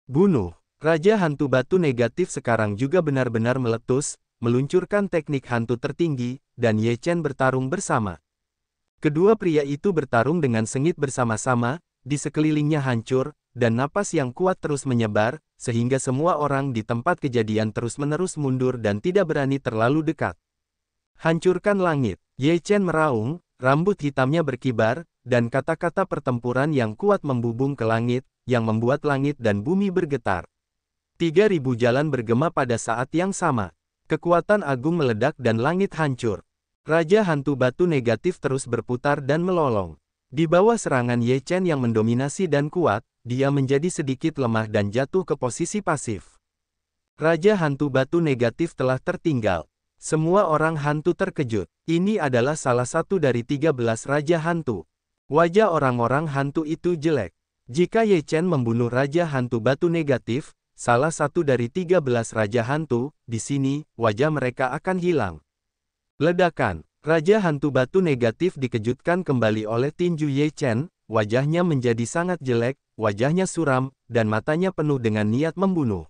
Bunuh. Raja Hantu Batu Negatif sekarang juga benar-benar meletus, meluncurkan teknik hantu tertinggi, dan Ye Chen bertarung bersama. Kedua pria itu bertarung dengan sengit bersama-sama, di sekelilingnya hancur, dan napas yang kuat terus menyebar, sehingga semua orang di tempat kejadian terus-menerus mundur dan tidak berani terlalu dekat. Hancurkan langit. Ye Chen meraung, rambut hitamnya berkibar, dan kata-kata pertempuran yang kuat membubung ke langit, yang membuat langit dan bumi bergetar. 3.000 jalan bergema pada saat yang sama. Kekuatan agung meledak dan langit hancur. Raja Hantu Batu Negatif terus berputar dan melolong. Di bawah serangan Ye Chen yang mendominasi dan kuat, dia menjadi sedikit lemah dan jatuh ke posisi pasif. Raja Hantu Batu Negatif telah tertinggal. Semua orang hantu terkejut. Ini adalah salah satu dari 13 Raja Hantu. Wajah orang-orang hantu itu jelek. Jika Ye Chen membunuh Raja Hantu Batu Negatif, salah satu dari 13 Raja Hantu, di sini, wajah mereka akan hilang. Ledakan. Raja Hantu Batu Negatif dikejutkan kembali oleh tinju Ye Chen, wajahnya menjadi sangat jelek, wajahnya suram, dan matanya penuh dengan niat membunuh.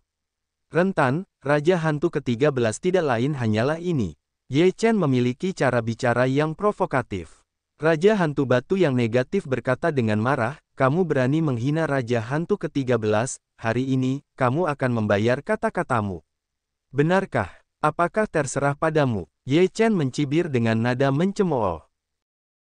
Rentan, Raja Hantu ke-13 tidak lain hanyalah ini. Ye Chen memiliki cara bicara yang provokatif. Raja Hantu Batu yang negatif berkata dengan marah, kamu berani menghina Raja Hantu ke-13, hari ini, kamu akan membayar kata-katamu. Benarkah? Apakah terserah padamu? Ye Chen mencibir dengan nada mencemooh.